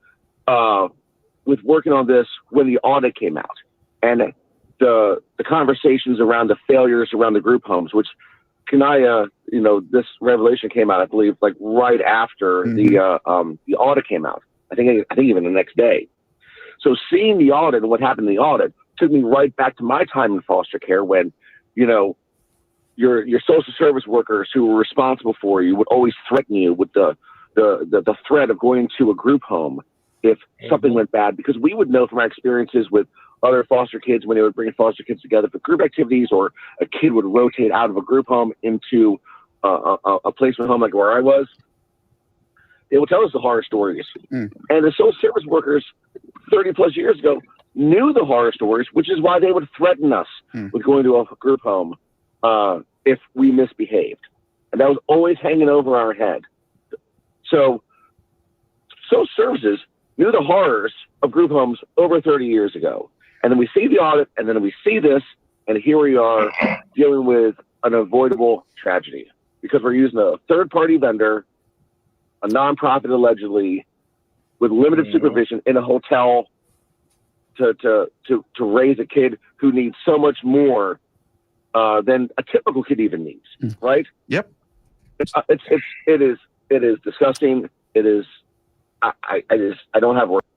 with working on this when the audit came out, and the conversations around the failures around the group homes, which Kanaiyah, this revelation came out, I believe, like right after the audit came out. I think even the next day. So seeing the audit and what happened in the audit took me right back to my time in foster care when, your social service workers who were responsible for you would always threaten you with the threat of going to a group home if something went bad, because we would know from our experiences with other foster kids when they would bring foster kids together for group activities, or a kid would rotate out of a group home into a placement home like where I was. They would tell us the horror stories. And the social service workers 30 plus years ago knew the horror stories, which is why they would threaten us with going to a group home if we misbehaved. And that was always hanging over our head. So social services knew the horrors of group homes over 30 years ago. And then we see the audit, and then we see this, and here we are dealing with an avoidable tragedy because we're using a third-party vendor, a nonprofit allegedly, with limited supervision in a hotel to raise a kid who needs so much more than a typical kid even needs, right?
Yep.
It is disgusting. It is. I don't have words.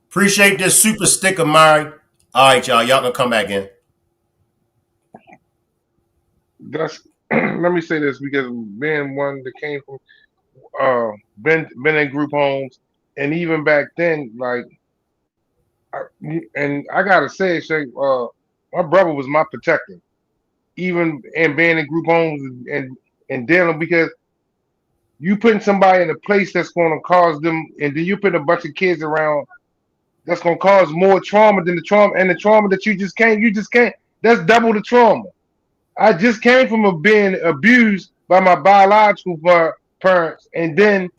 Appreciate this super sticker, Mari. All right, y'all. Y'all can come back in.
That's let me say this, because being one that came from been in group homes, and even back then, like, and I gotta say, Shay, my brother was my protector, even in being in group homes and dealing, because you putting somebody in a place that's going to cause them, and then you put a bunch of kids around that's going to cause more trauma than the trauma, and the trauma that you just can't. That's double the trauma. I just came from being abused by my biological parents, and then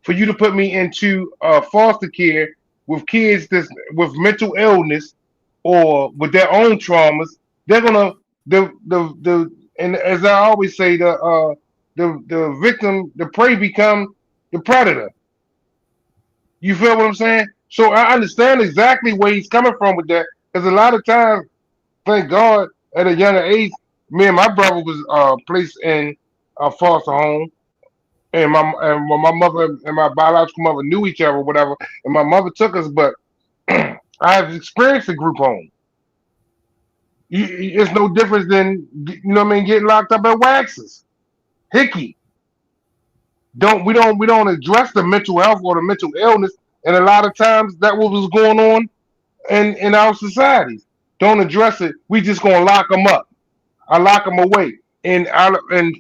for you to put me into foster care with kids with mental illness or with their own traumas, they're gonna and as I always say, the victim, the prey, become the predator. You feel what I'm saying? So I understand exactly where he's coming from with that, because a lot of times, thank God, at a younger age, me and my brother was placed in a foster home, and when my mother and my biological mother knew each other, or whatever, and my mother took us, but I've experienced a group home. It's no difference than getting locked up at Wax's, Hickey. We don't address the mental health or the mental illness, and a lot of times that what was going on in our societies. Don't address it. We just gonna lock them up. I lock them away. And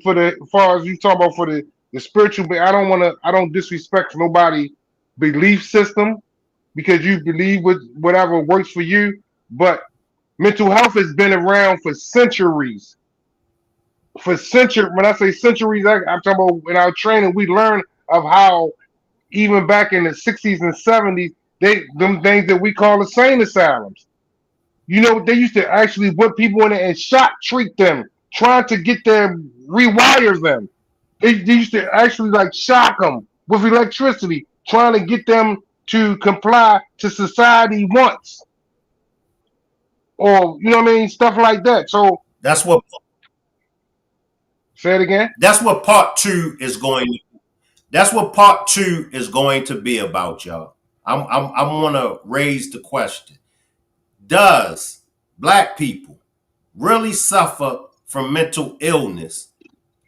for the as far as you talk about for the spiritual, but I don't disrespect nobody belief system, because you believe with whatever works for you. But mental health has been around for centuries. When I say centuries, I'm talking about in our training, we learn of how even back in the 60s and 70s, them things that we call insane asylums. They used to actually put people in it and treat them, trying to get them, rewire them. They used to actually like shock them with electricity, trying to get them to comply to society wants, or stuff like that. So
That's what.
Say it again.
That's what part two is going. That's what part two is going to be about, y'all. I'm going to raise the question: does Black people really suffer from mental illness,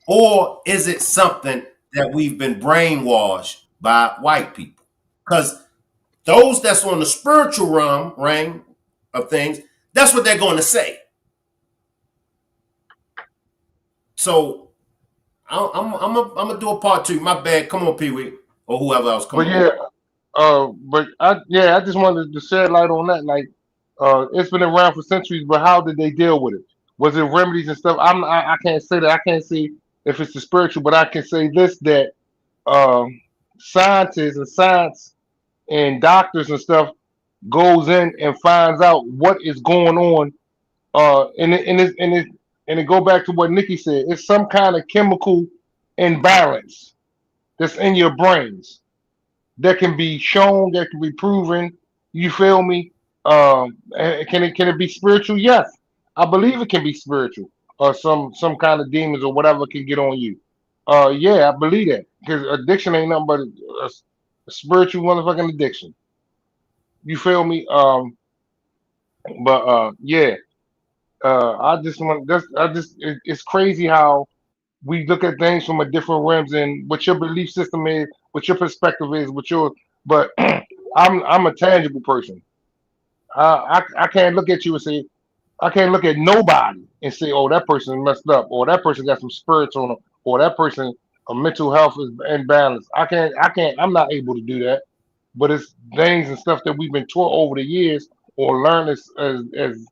or is it something that we've been brainwashed by white people? Because those that's on the spiritual realm of things, that's what they're going to say. So I'm gonna do a part two. My bad. Come on, Pee Wee, or whoever else. Come on.
Yeah, But I just wanted to shed light on that. Like, it's been around for centuries, but how did they deal with it? Was it remedies and stuff? I can't say that. I can't say if it's the spiritual, but I can say this that scientists and science and doctors and stuff goes in and finds out what is going on. And it go back to what Nikki said. It's some kind of chemical imbalance that's in your brains that can be shown, that can be proven. You feel me? Can it be spiritual? Yes, I believe it can be spiritual, or some kind of demons or whatever can get on you. Yeah, I believe that because addiction ain't nothing but a spiritual motherfucking addiction. You feel me? But yeah, I just want that's it's crazy how we look at things from a different realms and what your belief system is, what your perspective is, what your but I'm a tangible person. I can't look at you and say I can't look at nobody and say, oh, that person messed up, or that person got some spirits on them, or that person mental health is imbalanced. I'm not able to do that. But it's things and stuff that we've been taught over the years or learned as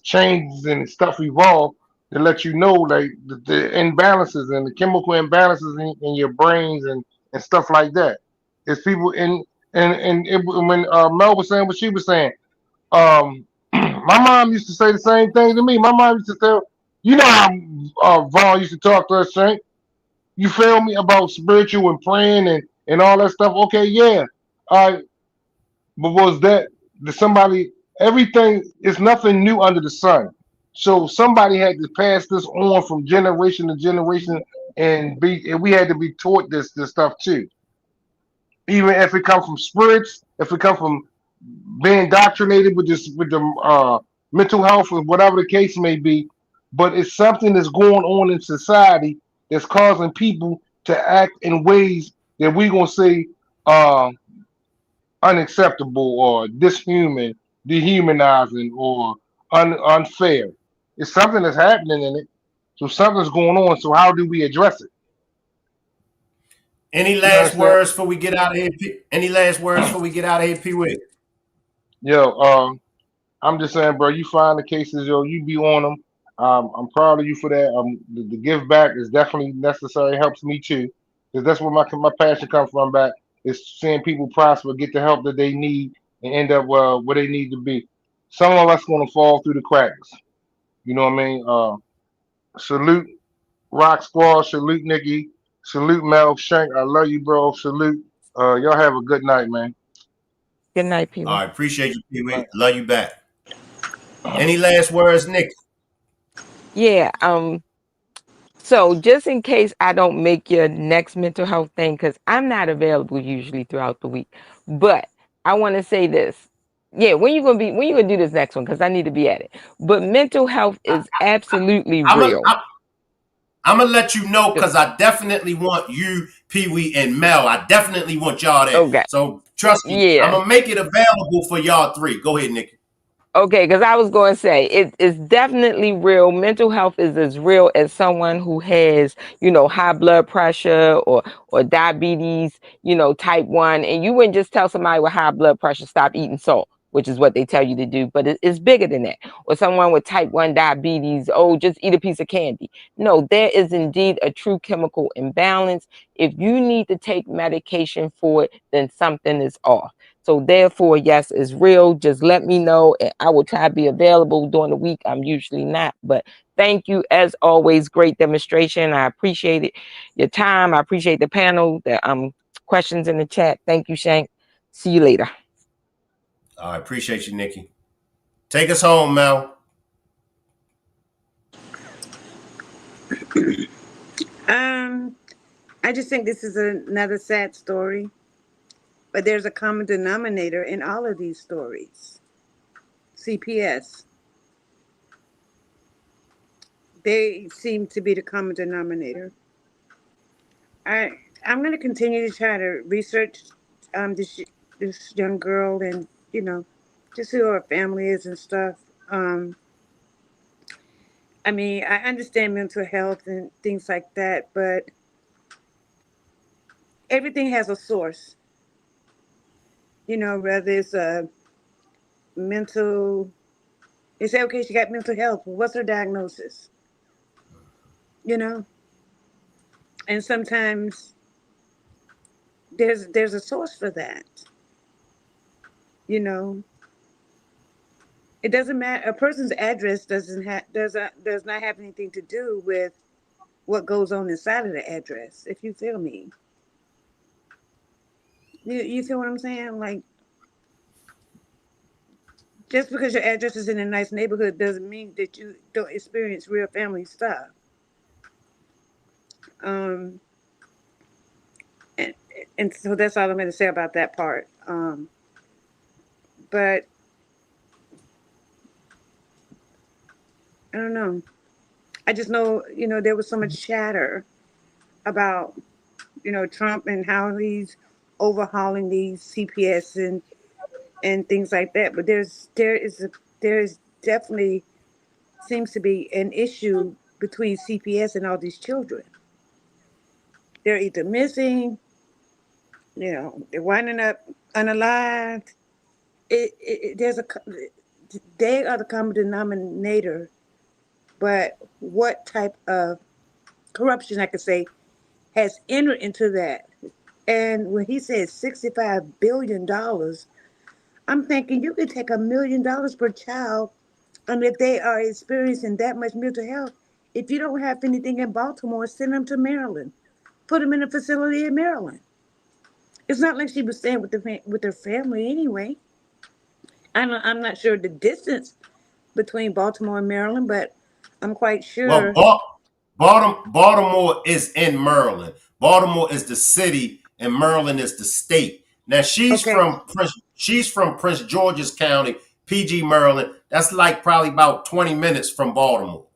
changes and stuff evolve to let you know like the imbalances and the chemical imbalances in your brains and stuff like that. It's people in when Mel was saying what she was saying, my mom used to say the same thing to me. My mom used to tell, you know how Vaughn used to talk to us, Shank. You feel me about spiritual and praying and all that stuff. Okay, yeah. But was that somebody? Everything is nothing new under the sun. So somebody had to pass this on from generation to generation, and we had to be taught this stuff too. Even if it comes from spirits, if it comes from being indoctrinated with this with the mental health or whatever the case may be, but it's something that's going on in society that's causing people to act in ways that we're gonna say uh, unacceptable or dishuman, dehumanizing, or unfair. It's something that's happening in it. So something's going on. So how do we address it?
Any
You
last
understand?
words before we get out of here? Any last words before we get out of here, Pee Wee?
Yo, I'm just saying, bro. You find the cases, yo. You be on them. I'm proud of you for that. The give back is definitely necessary. Helps me too, because that's where my passion comes from. Back is seeing people prosper, get the help that they need, and end up where they need to be. Some of us gonna fall through the cracks. You know what I mean? Salute Rock Squad. Salute Nikki. Salute Mel Shank. I love you, bro. Salute. Y'all have a good night, man.
Good night,
All
Pee-wee.
right, appreciate you, Pee
All
Wee. Love you back. Any last words, Nick?
Yeah. So just in case I don't make your next mental health thing, because I'm not available usually throughout the week, but I want to say this. Yeah, when you gonna do this next one? Because I need to be at it. But mental health is absolutely
I'm gonna
real.
I'm gonna let you know because I definitely want you, Pee Wee, and Mel. I definitely want y'all there.
Okay.
So trust me, I'm
Yeah.
gonna make it available for y'all three. Go ahead, Nick.
Okay, because I was going to say it's definitely real. Mental health is as real as someone who has, high blood pressure or diabetes, type 1. And you wouldn't just tell somebody with high blood pressure stop eating salt, which is what they tell you to do, but it's bigger than that. Or someone with type 1 diabetes, oh, just eat a piece of candy. No, there is indeed a true chemical imbalance. If you need to take medication for it, then something is off. So therefore, yes, it's real. Just let me know, and I will try to be available during the week. I'm usually not, but thank you as always. Great demonstration. I appreciate it. Your time. I appreciate the panel. The questions in the chat. Thank you, Shank. See you later.
I appreciate you, Nikki. Take us home, Mel.
I just think this is another sad story, but there's a common denominator in all of these stories. CPS. They seem to be the common denominator. I I'm going to continue to try to research this young girl and just who her family is and stuff. Um, I mean, I understand mental health and things like that, but everything has a source. whether it's a mental, they say, okay, she got mental health. Well, what's her diagnosis? You know, and sometimes there's a source for that. You know, it doesn't matter. A person's address does not have anything to do with what goes on inside of the address. If you feel me, you feel what I'm saying? Like, just because your address is in a nice neighborhood doesn't mean that you don't experience real family stuff. Um, and, and so that's all I'm going to say about that part. But I don't know. I just know, there was so much chatter about, Trump and how he's overhauling these CPS and things like that. But there is definitely seems to be an issue between CPS and all these children. They're either missing, they're winding up unalived. They are the common denominator, but what type of corruption, I could say, has entered into that? And when he said $65 billion, I'm thinking you could take $1 million per child, and if they are experiencing that much mental health, if you don't have anything in Baltimore, send them to Maryland, put them in a facility in Maryland. It's not like she was staying with her family anyway. I'm not sure the distance between Baltimore and Maryland, but I'm quite
Well,
sure.
Baltimore is in Maryland. Baltimore is the city, and Maryland is the state. Now
Okay,
she's from Prince George's County, PG, Maryland. That's like probably about 20 minutes from Baltimore.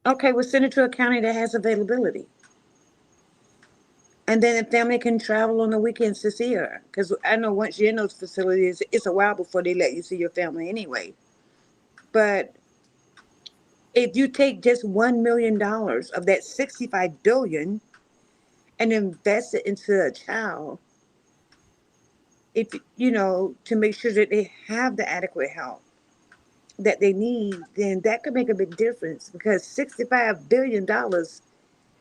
okay, we'll send it to a county that has availability. And then the family can travel on the weekends to see her. Because I know once you're in those facilities, it's a while before they let you see your family anyway. But if you take just $1 million of that 65 billion and invest it into a child, if to make sure that they have the adequate help that they need, then that could make a big difference. Because $65 billion,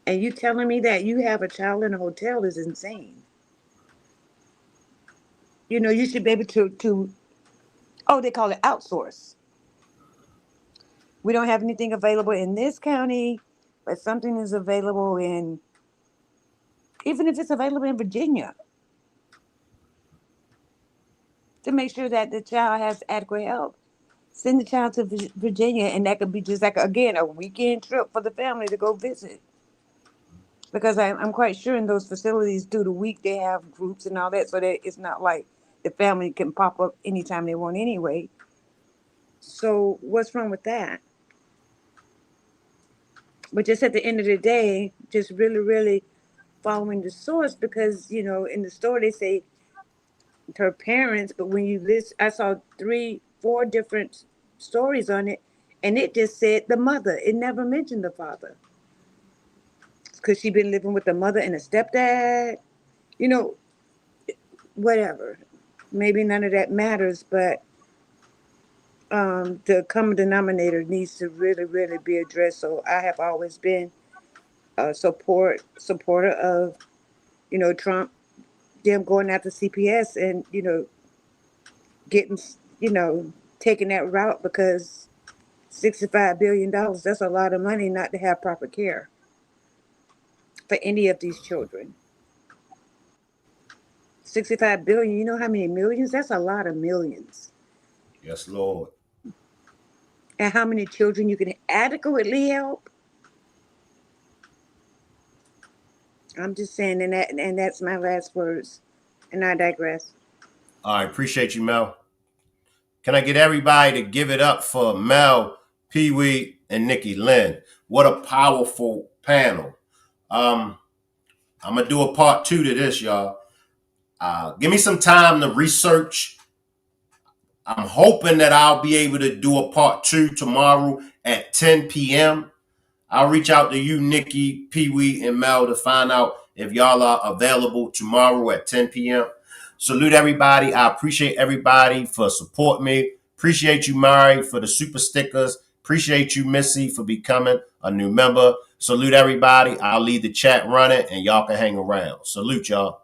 and you telling me that you have a child in a hotel is insane. You should be able to oh, they call it outsource. We don't have anything available in this county, but something is available in, even if it's available in Virginia, to make sure that the child has adequate help. Send the child to Virginia, and that could be just like, again, a weekend trip for the family to go visit. Because I'm quite sure in those facilities through the week they have groups and all that, so that it's not like the family can pop up anytime they want anyway. So what's wrong with that? But just at the end of the day, just really, really following the source, because in the story they say her parents, but when you list, I saw 3 4 different stories on it, and it just said the mother. It never mentioned the father, because she'd been living with the mother and a stepdad. You know, whatever. Maybe none of that matters, but the common denominator needs to really, really be addressed. So I have always been a supporter of Trump, them going after CPS and getting taking that route, because $65 billion, that's a lot of money not to have proper care for any of these children. 65 billion, you know how many millions? That's a lot of millions.
Yes, Lord.
And how many children you can adequately help? I'm just saying, and that's my last words. And I digress.
I appreciate you, Mel. Can I get everybody to give it up for Mel, Pee Wee, and Nikki Lynn? What a powerful panel. I'm going to do a part 2 to this, y'all. Give me some time to research. I'm hoping that I'll be able to do a part 2 tomorrow at 10 p.m. I'll reach out to you, Nikki, Pee Wee, and Mel to find out if y'all are available tomorrow at 10 p.m. Salute everybody. I appreciate everybody for supporting me. Appreciate you, Mari, for the super stickers. Appreciate you, Missy, for becoming a new member. Salute everybody. I'll leave the chat running and y'all can hang around. Salute y'all.